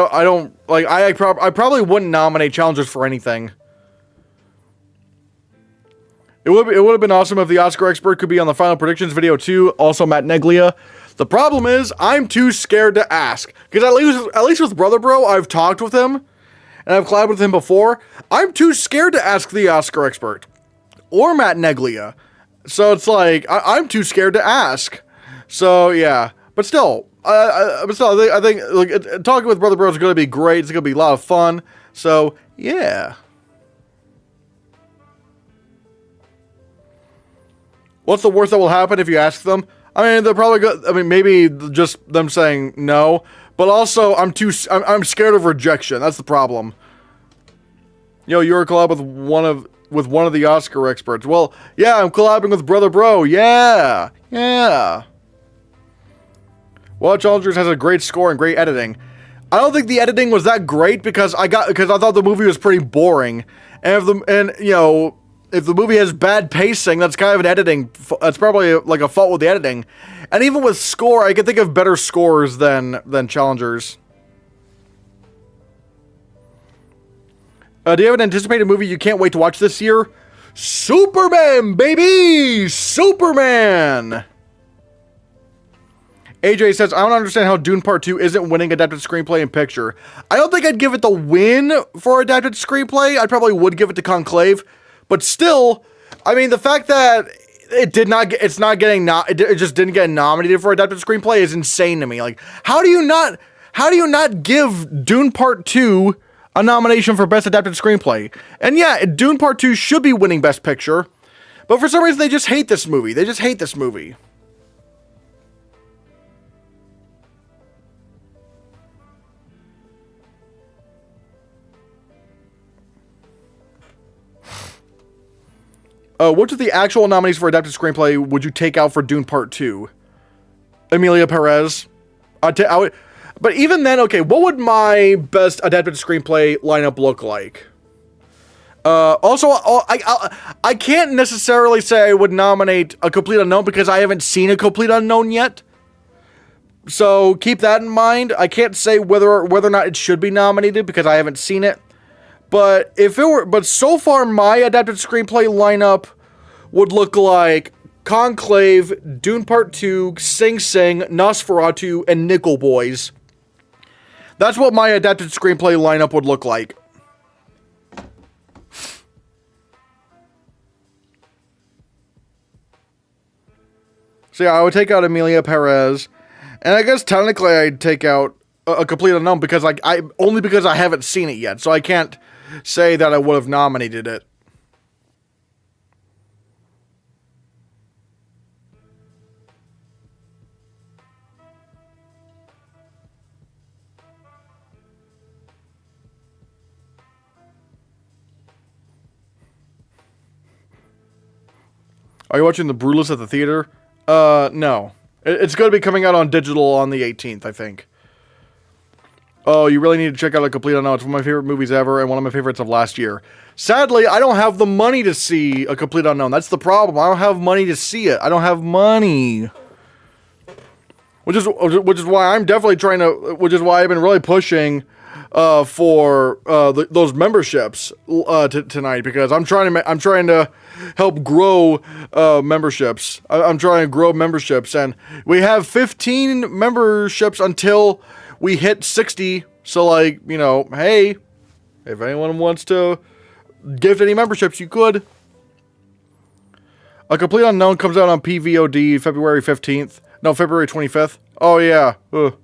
probably wouldn't nominate Challengers for anything. It would have been awesome if the Oscar expert could be on the final predictions video too. Also, Matt Neglia. The problem is, I'm too scared to ask. Because at least with Brother Bro, I've talked with him. And I've collabed with him before. I'm too scared to ask the Oscar expert. Or Matt Neglia. So it's like, I'm too scared to ask. So, yeah. But still... I think like, talking with Brother Bro is going to be great. It's going to be a lot of fun. So, yeah. What's the worst that will happen if you ask them? I mean, they're probably good. I mean, maybe just them saying no. But also, I'm scared of rejection. That's the problem. Yo, you're a collab with one of the Oscar experts. Well, yeah, I'm collabing with Brother Bro. Yeah. Yeah. Well, Challengers has a great score and great editing. I don't think the editing was that great because I thought the movie was pretty boring. And if the movie has bad pacing, that's kind of an editing. That's probably like a fault with the editing. And even with score, I can think of better scores than Challengers. Do you have an anticipated movie you can't wait to watch this year? Superman, baby! Superman! AJ says, I don't understand how Dune Part 2 isn't winning adapted screenplay and picture. I don't think I'd give it the win for adapted screenplay. I probably would give it to Conclave. But still, I mean, the fact that it just didn't get nominated for adapted screenplay is insane to me. Like, how do you not give Dune Part 2 a nomination for Best Adapted Screenplay? And yeah, Dune Part 2 should be winning Best Picture. But for some reason, they just hate this movie. They just hate this movie. Which of the actual nominees for adapted screenplay would you take out for Dune Part 2? Emilia Perez. But even then, okay, what would my best adapted screenplay lineup look like? Also, I can't necessarily say I would nominate A Complete Unknown because I haven't seen A Complete Unknown yet. So keep that in mind. I can't say whether or not it should be nominated because I haven't seen it. But so far my adapted screenplay lineup would look like Conclave, Dune Part 2, Sing Sing, Nosferatu, and Nickel Boys. That's what my adapted screenplay lineup would look like. So yeah, I would take out Emilia Perez, and I guess technically I'd take out A Complete Unknown because only because I haven't seen it yet, so I can't say that I would have nominated it. Are you watching The Brutalist at the theater? No. It's going to be coming out on digital on the 18th, I think. Oh, you really need to check out A Complete Unknown. It's one of my favorite movies ever and one of my favorites of last year. Sadly, I don't have the money to see A Complete Unknown. That's the problem. I don't have money to see it. I don't have money. Which is why I'm definitely which is why I've been really pushing for those memberships tonight, because I'm trying to help grow memberships. I'm trying to grow memberships, and we have 15 memberships until we hit 60. So, like, hey, If anyone wants to gift any memberships, you could. A Complete Unknown comes out on PVOD February 15th. No, February 25th. Oh, yeah. Ugh.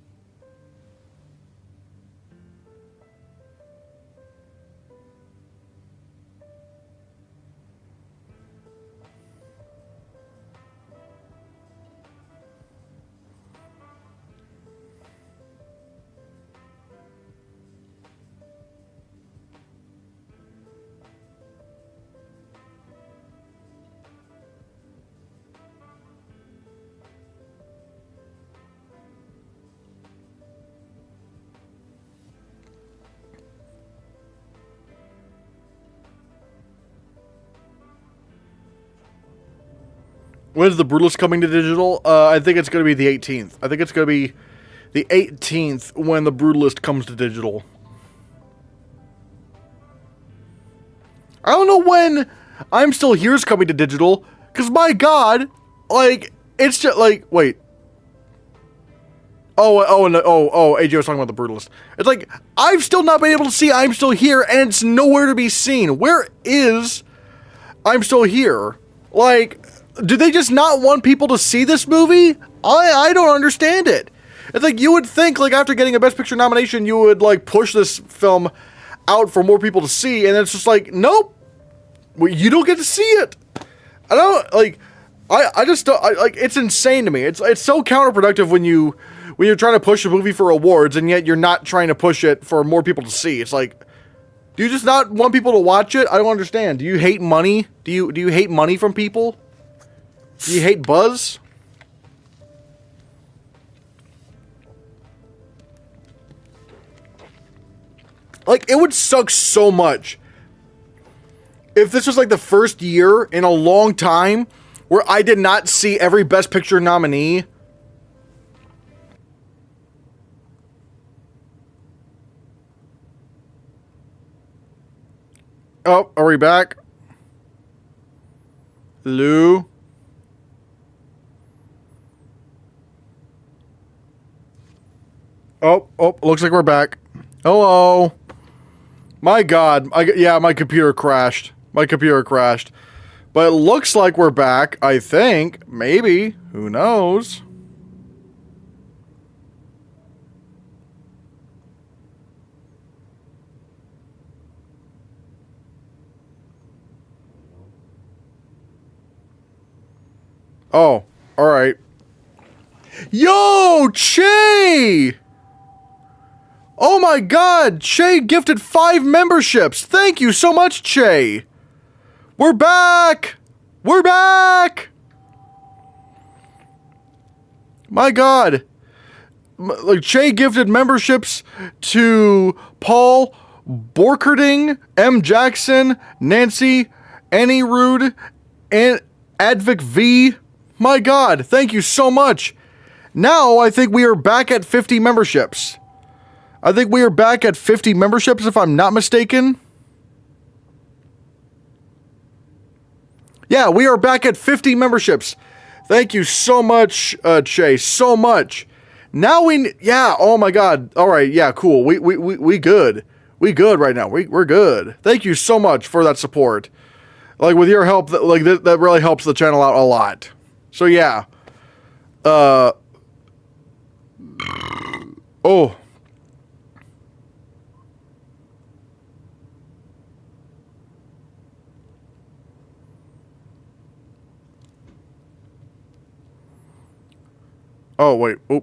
When's The Brutalist coming to digital? I think it's going to be the 18th. I think it's going to be the 18th when The Brutalist comes to digital. I don't know when I'm Still Here's coming to digital, because my god, like, it's just, like, wait. AJ was talking about The Brutalist. It's like, I've still not been able to see I'm Still Here, and it's nowhere to be seen. Where is I'm Still Here? Like, do they just not want people to see this movie? I don't understand it. It's like, you would think, like, after getting a Best Picture nomination, you would, like, push this film out for more people to see, and it's just like, nope. You don't get to see it. I don't, like, I just don't, like, it's insane to me. It's so counterproductive when you're trying to push a movie for awards, and yet you're not trying to push it for more people to see. It's like, do you just not want people to watch it? I don't understand. Do you hate money? Do you hate money from people? Do you hate buzz? Like, it would suck so much if this was like the first year in a long time where I did not see every Best Picture nominee. Oh, are we back? Lou? Oh, looks like we're back. Hello. My god, yeah, my computer crashed. But it looks like we're back, I think. Maybe. Who knows? Oh, alright. Yo, Che! Oh my god, Che gifted 5 memberships. Thank you so much, Che. We're back! We're back! My god. Like, Che gifted memberships to Paul Borkerding, M. Jackson, Nancy, Annie Rude, and Advic V. My god, thank you so much. Now I think we are back at 50 memberships. If I'm not mistaken. Yeah, we are back at 50 memberships. Thank you so much, Che, so much. Now oh my god. All right, yeah, cool. We good. We good right now. We're good. Thank you so much for that support. Like, with your help, that really helps the channel out a lot. So yeah. Oh. Oh, wait. Oh.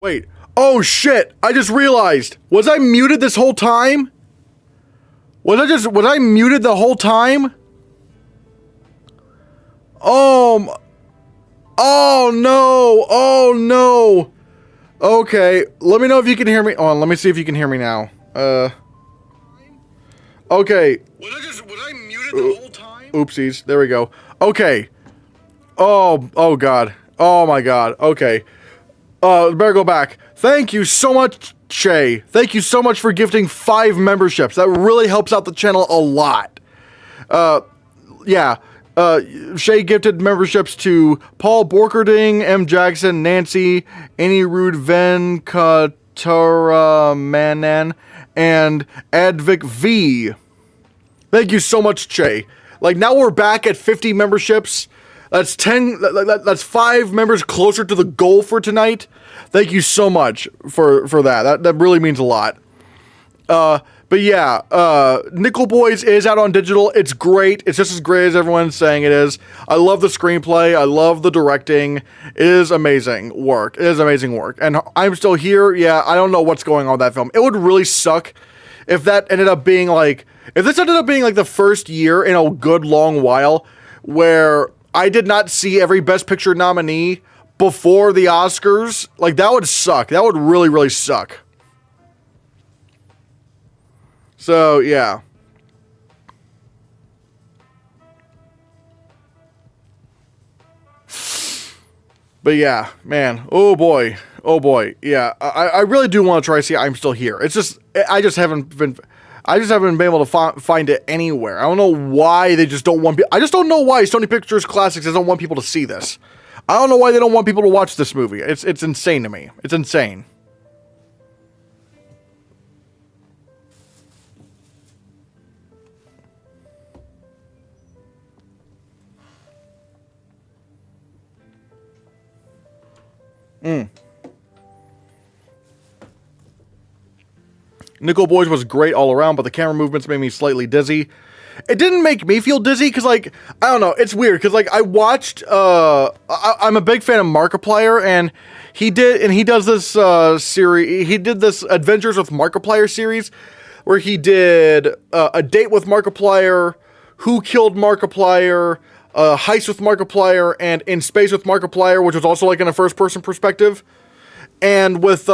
Wait. Oh shit! I just realized. Was I muted this whole time? Was I muted the whole time? Oh no, oh no. Okay, let me know if you can hear me. Oh, let me see if you can hear me now. Okay. Was I muted the whole time? Oopsies, there we go. Okay. Oh god. Oh my god, okay. Better go back. Thank you so much, Shay. Thank you so much for gifting 5 memberships. That really helps out the channel a lot. Yeah. Shay gifted memberships to Paul Borkerding, M. Jackson, Nancy, Anirudh Venkataramanan, and Advik V. Thank you so much, Shay. Like, now we're back at 50 memberships. That's 10, that's 5 members closer to the goal for tonight. Thank you so much for that. That really means a lot. But yeah, Nickel Boys is out on digital. It's great. It's just as great as everyone's saying it is. I love the screenplay. I love the directing. It is amazing work. It is amazing work. And I'm Still Here. Yeah, I don't know what's going on with that film. It would really suck if that ended up being like, if this ended up being like the first year in a good long while where I did not see every Best Picture nominee before the Oscars. Like, that would suck. That would really, really suck. So, yeah. But yeah, man. Oh boy. Oh boy. Yeah. I really do want to try to see I'm Still Here. It's just, I just haven't been able to find it anywhere. I don't know why they just don't want I just don't know why Sony Pictures Classics doesn't want people to see this. I don't know why they don't want people to watch this movie. It's insane to me. It's insane. Nickel Boys was great all around, but the camera movements made me slightly dizzy. It didn't make me feel dizzy because, like, I don't know, it's weird because, like, I watched, I'm a big fan of Markiplier, and he does this series, he did this Adventures with Markiplier series where he did A Date with Markiplier, Who Killed Markiplier, Heist with Markiplier, and In Space with Markiplier, which was also, like, in a first-person perspective. And with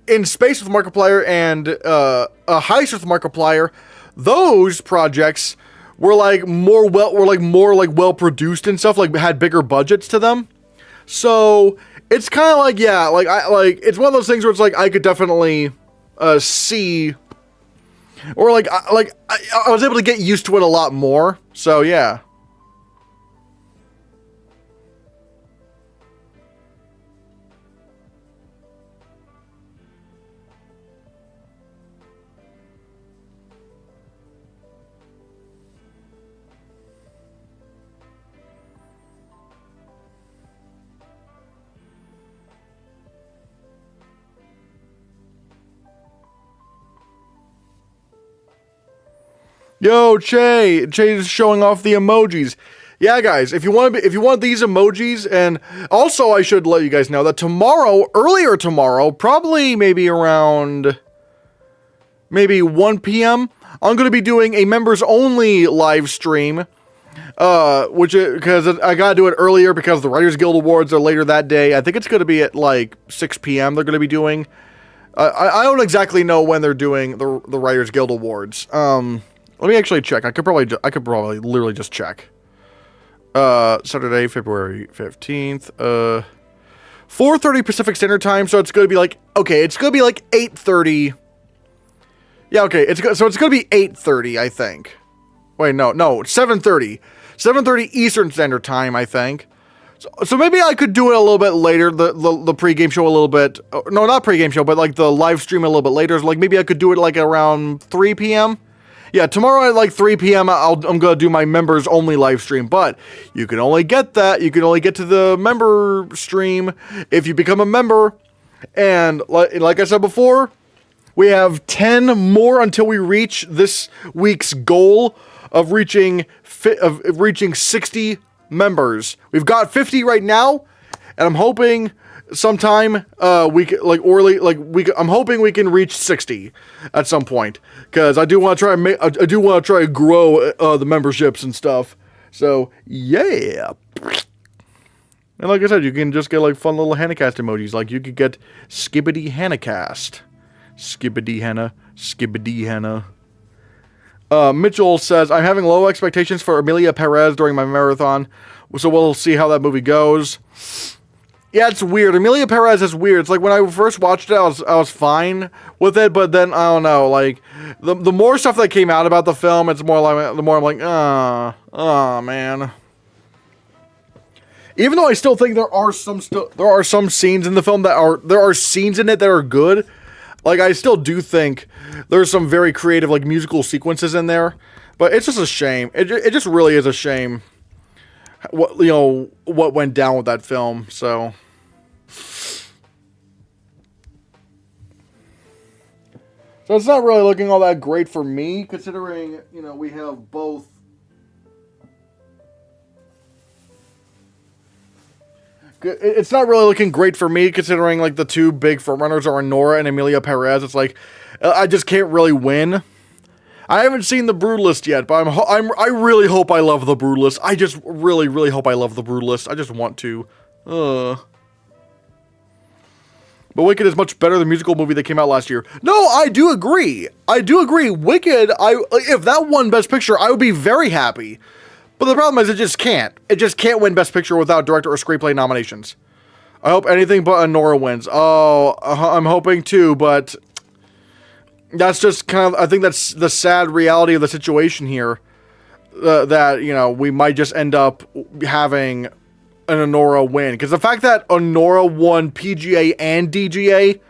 In Space with Markiplier and A Heist with Markiplier, those projects were more well produced and stuff, like had bigger budgets to them. So it's kind of like, yeah, it's one of those things where it's like I could definitely see, or I was able to get used to it a lot more. So yeah. Yo, Che's showing off the emojis. Yeah, guys, if you want these emojis, and also I should let you guys know that earlier tomorrow, probably maybe around 1 p.m., I'm going to be doing a members only live stream, because I got to do it earlier because the Writers Guild Awards are later that day. I think it's going to be at 6 p.m. they're going to be doing. I don't exactly know when they're doing the Writers Guild Awards. Let me actually check. I could probably literally just check. Saturday, February 15th. 4:30 Pacific Standard Time, so it's going to be it's going to be 8:30. Yeah, okay. So it's going to be 8:30, I think. Wait, no, 7:30. 7:30 Eastern Standard Time, I think. So maybe I could do it a little bit later, the pregame show a little bit. No, not pregame show, but the live stream a little bit later. So maybe I could do it around 3 p.m. Yeah, tomorrow at 3 p.m. I'm going to do my members only live stream, but you can only get that. You can only get to the member stream if you become a member. And like I said before, we have 10 more until we reach this week's goal of reaching 60 members. We've got 50 right now, and I'm hoping sometime we could, like, I'm hoping we can reach 60 at some point, because I do want to try to grow the memberships and stuff. So yeah. And like I said, you can just get like fun little Hannahcast emojis. Like you could get Skibbity Hannahcast, Skibbity Hannah, Skibbity Hannah. Mitchell says, I'm having low expectations for Emilia Perez during my marathon, so we'll see how that movie goes. Yeah, it's weird. Emilia Perez is weird. It's like when I first watched it, I was fine with it, but then I don't know. Like the more stuff that came out about the film, it's more like the more I'm like, oh man. Even though I still think there are some scenes in the film there are scenes in it that are good. Like I still do think there's some very creative like musical sequences in there, but it's just a shame. It just really is a shame. What went down with that film. So it's not really looking all that great for me, considering, we have both. It's not really looking great for me, considering, like, the two big frontrunners are Nora and Emilia Perez. It's like, I just can't really win. I haven't seen The Brutalist yet, but I really hope I love The Brutalist. I just really, really hope I love The Brutalist. I just want to. But Wicked is much better than the musical movie that came out last year. No, I do agree. Wicked, if that won Best Picture, I would be very happy. But the problem is it just can't. It just can't win Best Picture without director or screenplay nominations. I hope anything but Nora wins. Oh, I'm hoping too, but that's just kind of, I think that's the sad reality of the situation here. That, we might just end up having an Honora win. Because the fact that Honora won PGA and DGA,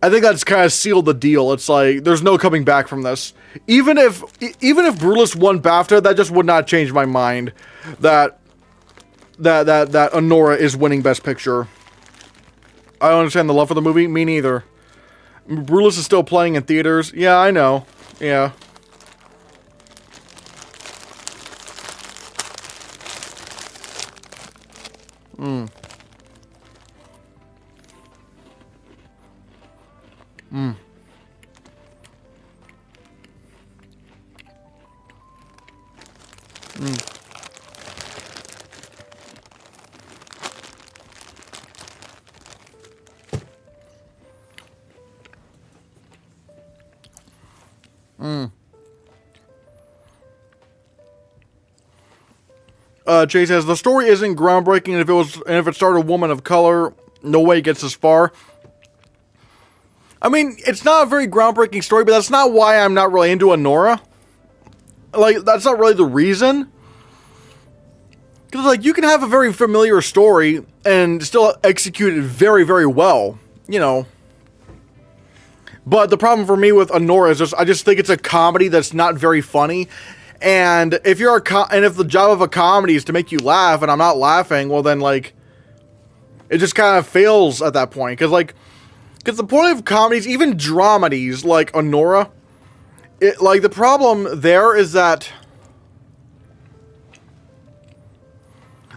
I think that's kind of sealed the deal. It's like, there's no coming back from this. Even if Brutalist won BAFTA, that just would not change my mind that Honora is winning Best Picture. I don't understand the love for the movie. Me neither. Brutalist is still playing in theaters. Yeah, I know. Yeah. Mm. Mm. Mm. Mm. Jay says the story isn't groundbreaking, and if it started a woman of color, no way it gets this far. I mean, it's not a very groundbreaking story, but that's not why I'm not really into Honora. Like, that's not really the reason. Because, like, you can have a very familiar story and still execute it very, very well, But the problem for me with Honora is I just think it's a comedy that's not very funny. And if if the job of a comedy is to make you laugh and I'm not laughing, well then, like, it just kind of fails at that point. Because the point of comedies, even dramedies like Honora, the problem there is that,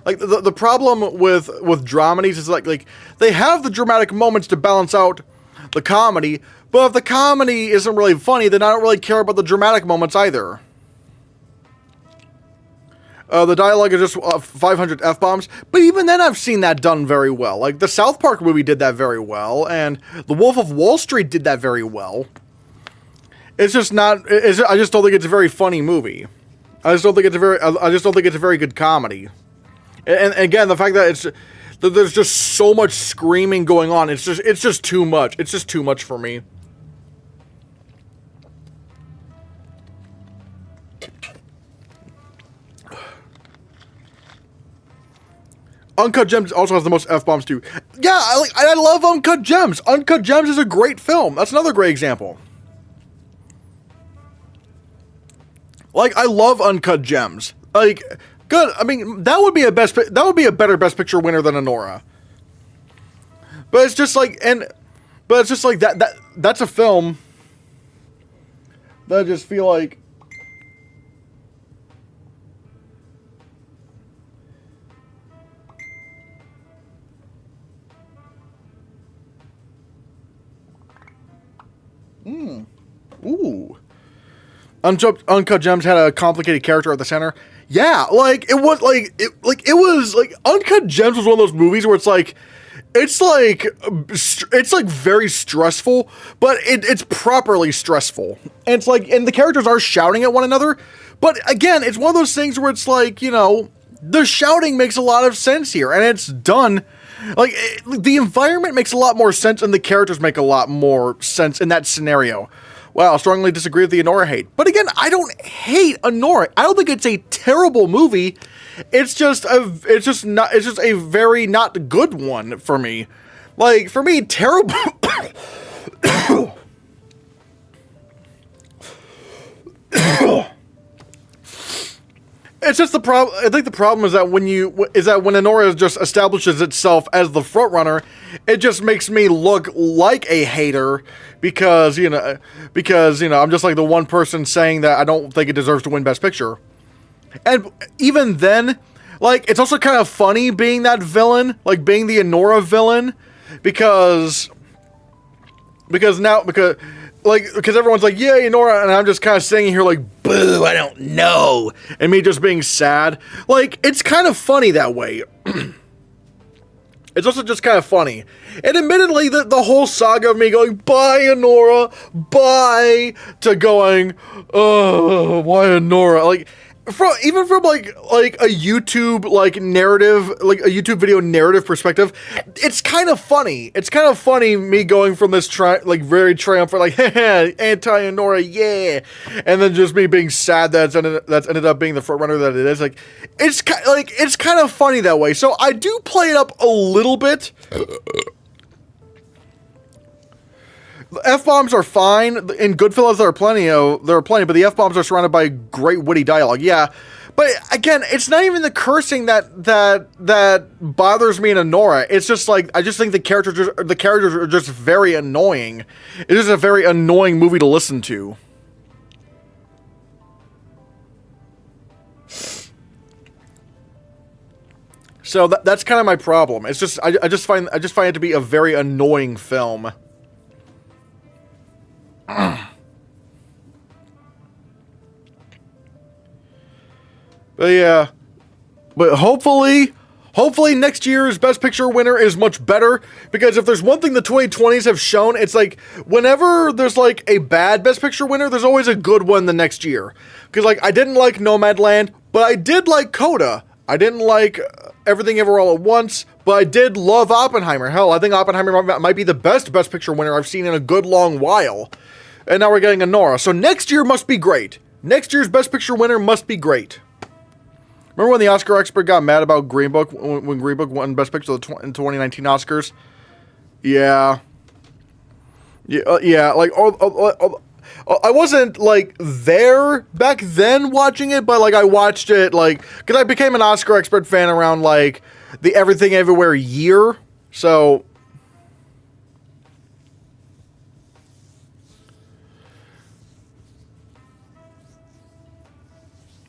like, the problem with dramedies is like they have the dramatic moments to balance out the comedy, but if the comedy isn't really funny, then I don't really care about the dramatic moments either. The dialogue is just 500 F-bombs, but even then I've seen that done very well. Like, the South Park movie did that very well, and The Wolf of Wall Street did that very well. It's just not, I just don't think it's a very funny movie. I just don't think it's a very good comedy. And again, the fact that there's just so much screaming going on, it's just too much. It's just too much for me. Uncut Gems also has the most F-bombs too. Yeah, I love Uncut Gems. Uncut Gems is a great film. That's another great example. Like, I love Uncut Gems. Like, good. I mean, that would be a better Best Picture winner than Honora. But it's just like, that's a film that I just feel like, Ooh. Uncut Gems had a complicated character at the center. Yeah, like, it was Uncut Gems was one of those movies where it's very stressful, but it's properly stressful. And it's like, and the characters are shouting at one another, but again, it's one of those things where it's like, you know, the shouting makes a lot of sense here, and it's done. Like, the environment makes a lot more sense, and the characters make a lot more sense in that scenario. Well, I strongly disagree with the Anora hate. But again, I don't hate Anora. I don't think it's a terrible movie. It's just a very not good one for me. Like, for me, terrible. It's just the problem. I think the problem is that when Anora just establishes itself as the front runner, it just makes me look like a hater because I'm just like the one person saying that I don't think it deserves to win Best Picture. And even then, like, it's also kind of funny being that villain, like being the Anora villain, because everyone's like, yeah, Nora, and I'm just kind of sitting here like, boo, I don't know, and me just being sad. Like, it's kind of funny that way. It's also just kind of funny. And admittedly, the whole saga of me going, bye, Anora, bye, to going, oh, why Anora? Like, from a YouTube narrative, like a YouTube video narrative perspective, it's kind of funny. It's kind of funny me going from this very triumphant, like, anti-Anora, yeah, and then just me being sad that's ended up being the front runner that it is. Like, it's kind of funny that way. So I do play it up a little bit. F-bombs are fine. In Goodfellas, there are plenty, but the F-bombs are surrounded by great witty dialogue. Yeah, but again, it's not even the cursing that bothers me in Anora. It's just like, I just think the characters are just very annoying. It is a very annoying movie to listen to. So that's kind of my problem. It's just I just find it to be a very annoying film. But yeah, but hopefully next year's Best Picture winner is much better, because if there's one thing the 2020s have shown, it's like, whenever there's like a bad Best Picture winner, there's always a good one the next year. Because like, I didn't like Nomadland, but I did like Coda. I didn't like Everything Ever All at Once, but I did love Oppenheimer. Hell, I think Oppenheimer might be the best Picture winner I've seen in a good long while. And now we're getting Anora. So next year must be great. Next year's Best Picture winner must be great. Remember when the Oscar expert got mad about Green Book when Green Book won Best Picture in 2019 Oscars? Yeah. Yeah, like, I wasn't, like, there back then watching it, but, like, I watched it, like, because I became an Oscar expert fan around, like, the Everything Everywhere year, so...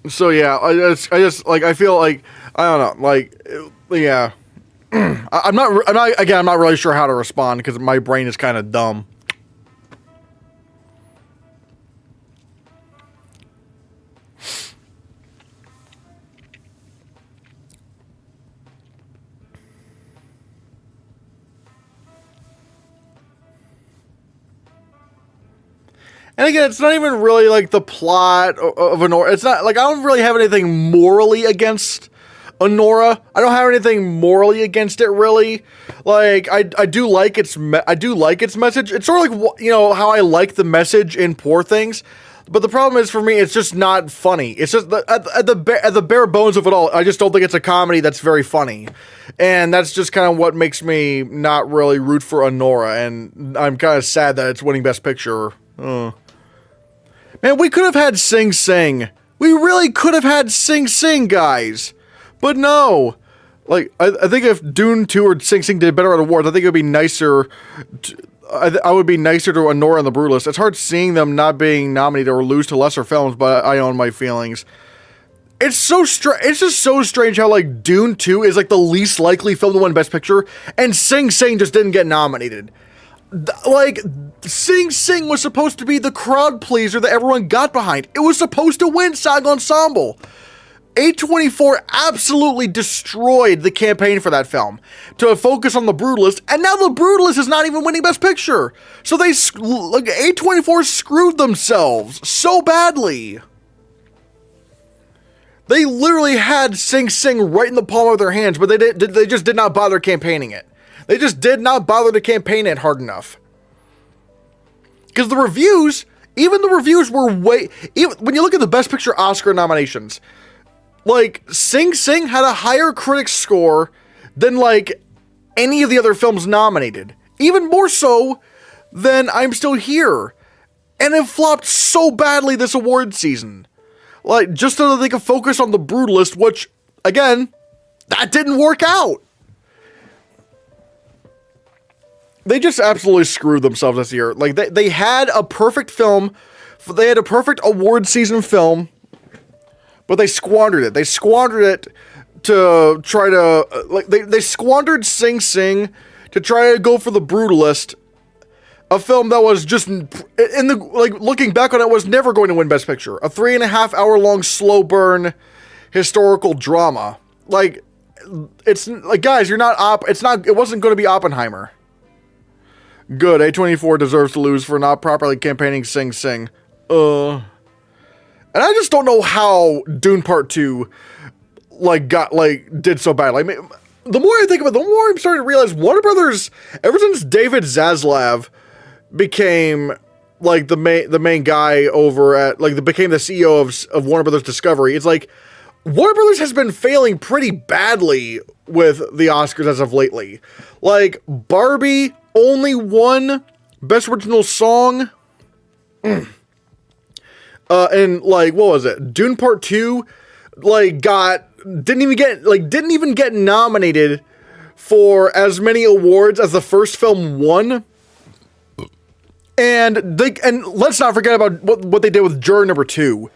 So yeah, I feel like, I don't know, like, yeah. I'm not really sure how to respond, because my brain is kind of dumb. And again, it's not even really, like, the plot of Anora. It's not, like, I don't really have anything morally against Anora. I don't have anything morally against it, really. Like, I do like its message. It's sort of like, you know, how I like the message in Poor Things. But the problem is, for me, it's just not funny. It's just, at the bare bones of it all, I just don't think it's a comedy that's very funny. And that's just kind of what makes me not really root for Anora. And I'm kind of sad that it's winning Best Picture. Man, we could have had Sing Sing. We really could have had Sing Sing, guys. But no. Like, I think if Dune 2 or Sing Sing did better at awards, I think it would be nicer. I would be nicer to Anora and The Brutalist. It's hard seeing them not being nominated or lose to lesser films, but I own my feelings. It's just so strange how, like, Dune 2 is, like, the least likely film to win Best Picture, and Sing Sing just didn't get nominated. like, Sing Sing was supposed to be the crowd pleaser that everyone got behind. It was supposed to win SAG Ensemble. A24 absolutely destroyed the campaign for that film to focus on The Brutalist, and now The Brutalist is not even winning Best Picture. So A24 screwed themselves so badly. They literally had Sing Sing right in the palm of their hands, but they just did not bother campaigning it. They just did not bother to campaign it hard enough. Because the reviews were when you look at the Best Picture Oscar nominations, like, Sing Sing had a higher critic score than, like, any of the other films nominated. Even more so than I'm Still Here. And it flopped so badly this award season. Like, just so that they could focus on The Brutalist, which, again, that didn't work out. They just absolutely screwed themselves this year. Like, they had a perfect film. They had a perfect award season film. But they squandered it. They squandered it to try to... They squandered Sing Sing to try to go for The Brutalist. A film that was just... looking back on it, was never going to win Best Picture. A 3.5 hour long slow burn historical drama. Like, it's... Like, guys, you're not... It wasn't going to be Oppenheimer. Good. A24 deserves to lose for not properly campaigning Sing Sing. And I just don't know how Dune Part 2, did so badly. I mean, the more I think about it, the more I'm starting to realize Warner Brothers, ever since David Zaslav became, the main guy over at, became the CEO of Warner Brothers Discovery, it's like, Warner Brothers has been failing pretty badly with the Oscars as of lately. Like, Barbie only won Best Original Song. And what was it? Dune Part 2, didn't even get nominated for as many awards as the first film won. And let's not forget about what they did with Juror Number 2.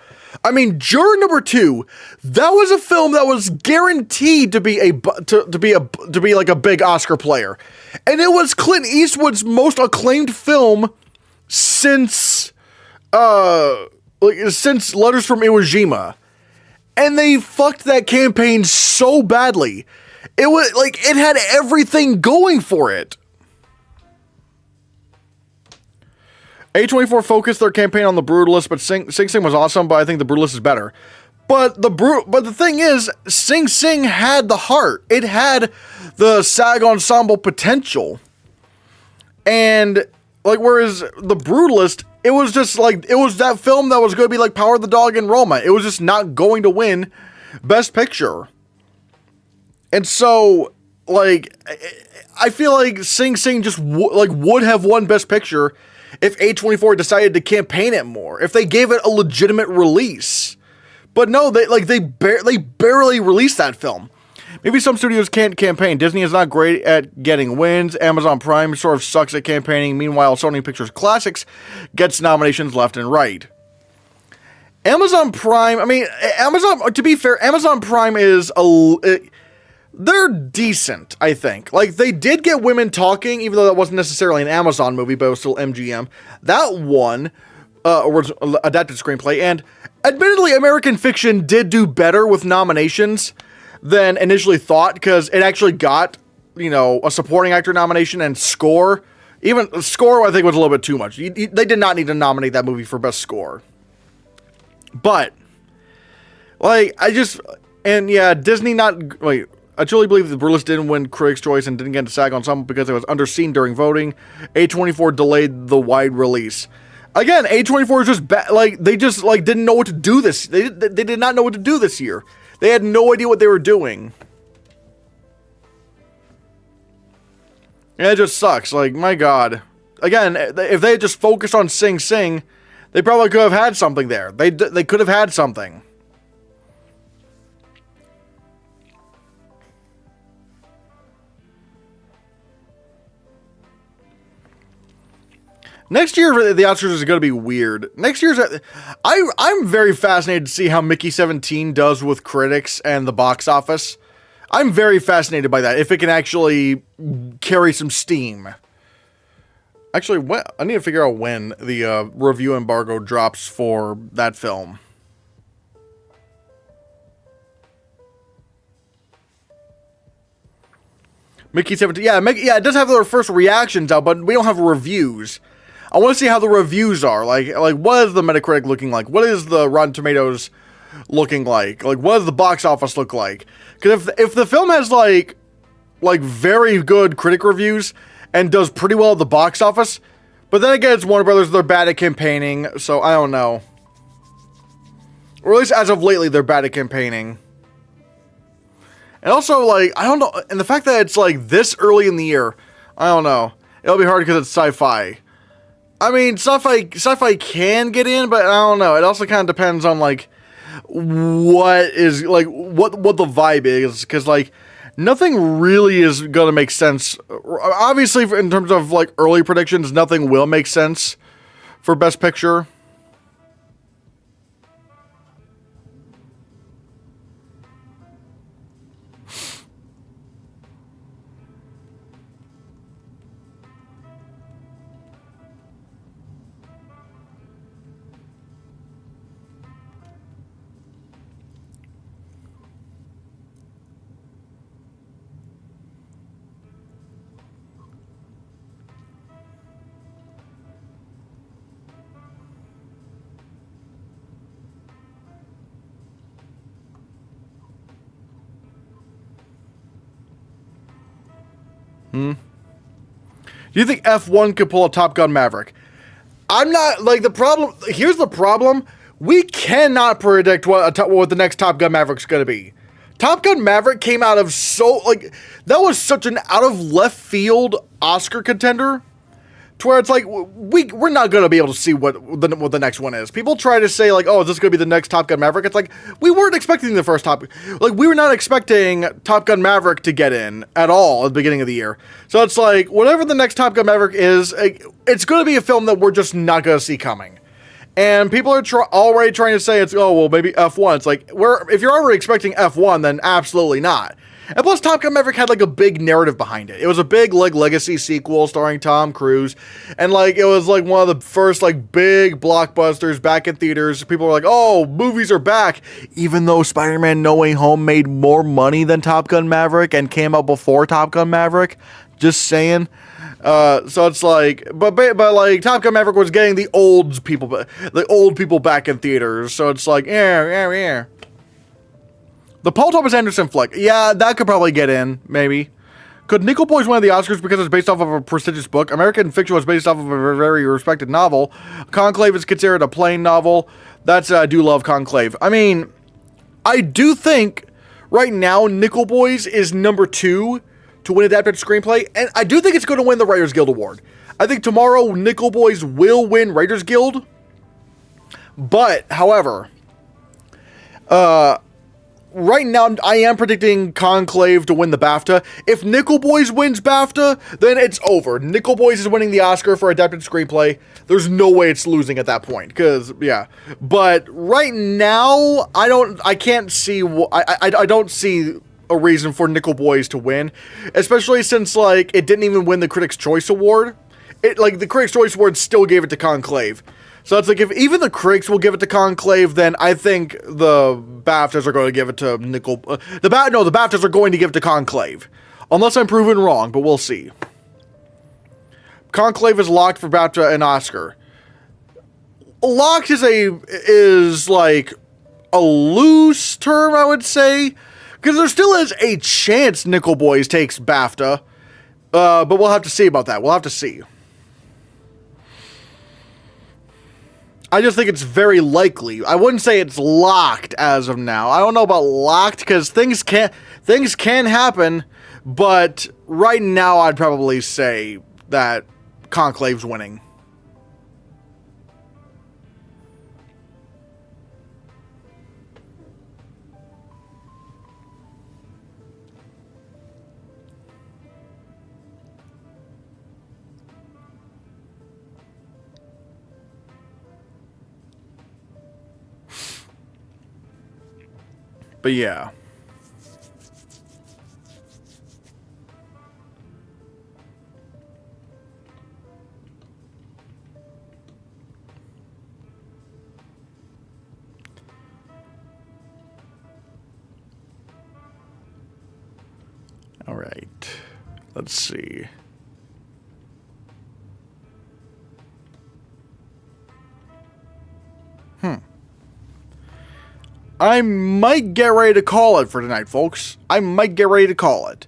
I mean, Juror Number 2, that was a film that was guaranteed to be a big Oscar player. And it was Clint Eastwood's most acclaimed film since Letters from Iwo Jima. And they fucked that campaign so badly. It was it had everything going for it. A24 focused their campaign on The Brutalist, but Sing Sing was awesome, but I think The Brutalist is better. But the thing is, Sing Sing had the heart. It had the SAG Ensemble potential. And whereas The Brutalist, it was just it was that film that was going to be like Power of the Dog and Roma. It was just not going to win Best Picture. And so, I feel like Sing Sing just would have won Best Picture if A24 decided to campaign it more, if they gave it a legitimate release. But no, they barely released that film. Maybe some studios can't campaign. Disney is not great at getting wins. Amazon Prime sort of sucks at campaigning. Meanwhile, Sony Pictures Classics gets nominations left and right. Amazon Prime, to be fair, Amazon Prime is they're decent, I think. They did get Women Talking, even though that wasn't necessarily an Amazon movie, but it was still MGM. That won, was adapted screenplay, and admittedly, American Fiction did do better with nominations than initially thought, because it actually got, a supporting actor nomination and score. Even score, I think, was a little bit too much. They did not need to nominate that movie for best score. But, Disney I truly believe The Brutalist didn't win Critics' Choice and didn't get into SAG Ensemble because it was underseen during voting. A24 delayed the wide release. Again, A24 is just they just didn't know what to do this. They did not know what to do this year. They had no idea what they were doing. And it just sucks. My God. Again, if they had just focused on Sing Sing, they probably could have had something there. They could have had something. Next year, the Oscars is going to be weird. Next year's... I'm very fascinated to see how Mickey 17 does with critics and the box office. I'm very fascinated by that, if it can actually carry some steam. Actually, I need to figure out when the review embargo drops for that film. Mickey 17. Yeah, it does have their first reactions out, but we don't have reviews. I want to see how the reviews are. Like what is the Metacritic looking like? What is the Rotten Tomatoes looking like? Like, what does the box office look like? Because if the film has like very good critic reviews and does pretty well at the box office, but then again, it's Warner Brothers. They're bad at campaigning, so I don't know. Or at least as of lately, they're bad at campaigning. And also, like, I don't know, and the fact that it's, like, this early in the year, I don't know. It'll be hard because it's sci-fi. I mean, sci-fi can get in, but I don't know. It also kind of depends on, like, what the vibe is, because, like, nothing really is going to make sense. Obviously, in terms of, like, early predictions, nothing will make sense for Best Picture. Do you think F1 could pull a Top Gun Maverick? I'm not, like, the problem, here's the problem. We cannot predict what the next Top Gun Maverick's gonna be. Top Gun Maverick came out of that was such an out of left field Oscar contender, to where it's like, we're not going to be able to see what the next one is. People try to say, like, oh, is this going to be the next Top Gun Maverick? It's like, we weren't expecting the first we were not expecting Top Gun Maverick to get in at all at the beginning of the year. So it's like, whatever the next Top Gun Maverick is, it's going to be a film that we're just not going to see coming. And people are already trying to say maybe F1. It's like, if you're already expecting F1, then absolutely not. And plus, Top Gun Maverick had, like, a big narrative behind it. It was a big, like, legacy sequel starring Tom Cruise. And, like, it was, like, one of the first, like, big blockbusters back in theaters. People were like, oh, movies are back. Even though Spider-Man No Way Home made more money than Top Gun Maverick and came out before Top Gun Maverick. Just saying. So it's like, but like, Top Gun Maverick was getting the old people back in theaters. So it's like, yeah. The Paul Thomas Anderson flick. Yeah, that could probably get in, maybe. Could Nickel Boys win the Oscars because it's based off of a prestigious book? American Fiction was based off of a very respected novel. Conclave is considered a plain novel. I do love Conclave. I mean, I do think right now Nickel Boys is number 2 to win adapted screenplay, and I do think it's going to win the Writers Guild Award. I think tomorrow Nickel Boys will win Writers Guild. But, however, right now, I am predicting Conclave to win the BAFTA. If Nickel Boys wins BAFTA, then it's over. Nickel Boys is winning the Oscar for adapted screenplay. There's no way it's losing at that point, because, yeah. But right now, I don't see a reason for Nickel Boys to win, especially since, like, it didn't even win the Critics' Choice Award. The Critics' Choice Award still gave it to Conclave. So it's like, if even the critics will give it to Conclave, then I think the BAFTAs are going to give it to the BAFTAs are going to give it to Conclave. Unless I'm proven wrong, but we'll see. Conclave is locked for BAFTA and Oscar. Locked is like a loose term, I would say, because there still is a chance Nickel Boys takes BAFTA, but we'll have to see about that. We'll have to see. I just think it's very likely. I wouldn't say it's locked as of now. I don't know about locked, because things can happen, but right now I'd probably say that Conclave's winning. But yeah. All right. Let's see. I might get ready to call it for tonight, folks. I might get ready to call it.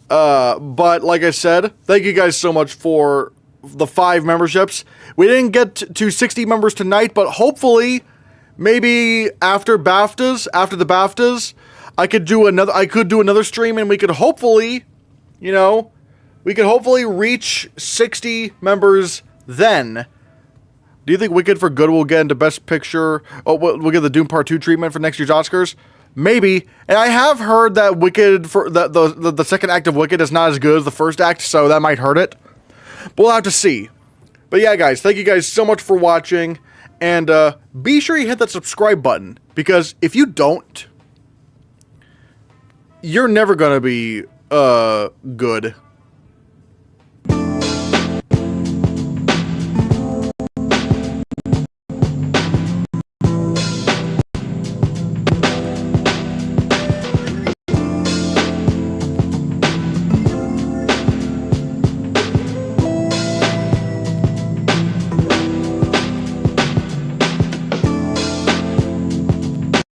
But like I said, thank you guys so much for the 5 memberships. We didn't get to 60 members tonight, but hopefully, maybe after the BAFTAs, I could do another stream, and we could hopefully, reach 60 members then. Do you think Wicked for Good will get into Best Picture? Oh, we'll get the Doom Part 2 treatment for next year's Oscars? Maybe. And I have heard that Wicked, for the second act of Wicked is not as good as the first act, so that might hurt it. But we'll have to see. But yeah, guys, thank you guys so much for watching. And be sure you hit that subscribe button, because if you don't, you're never going to be good.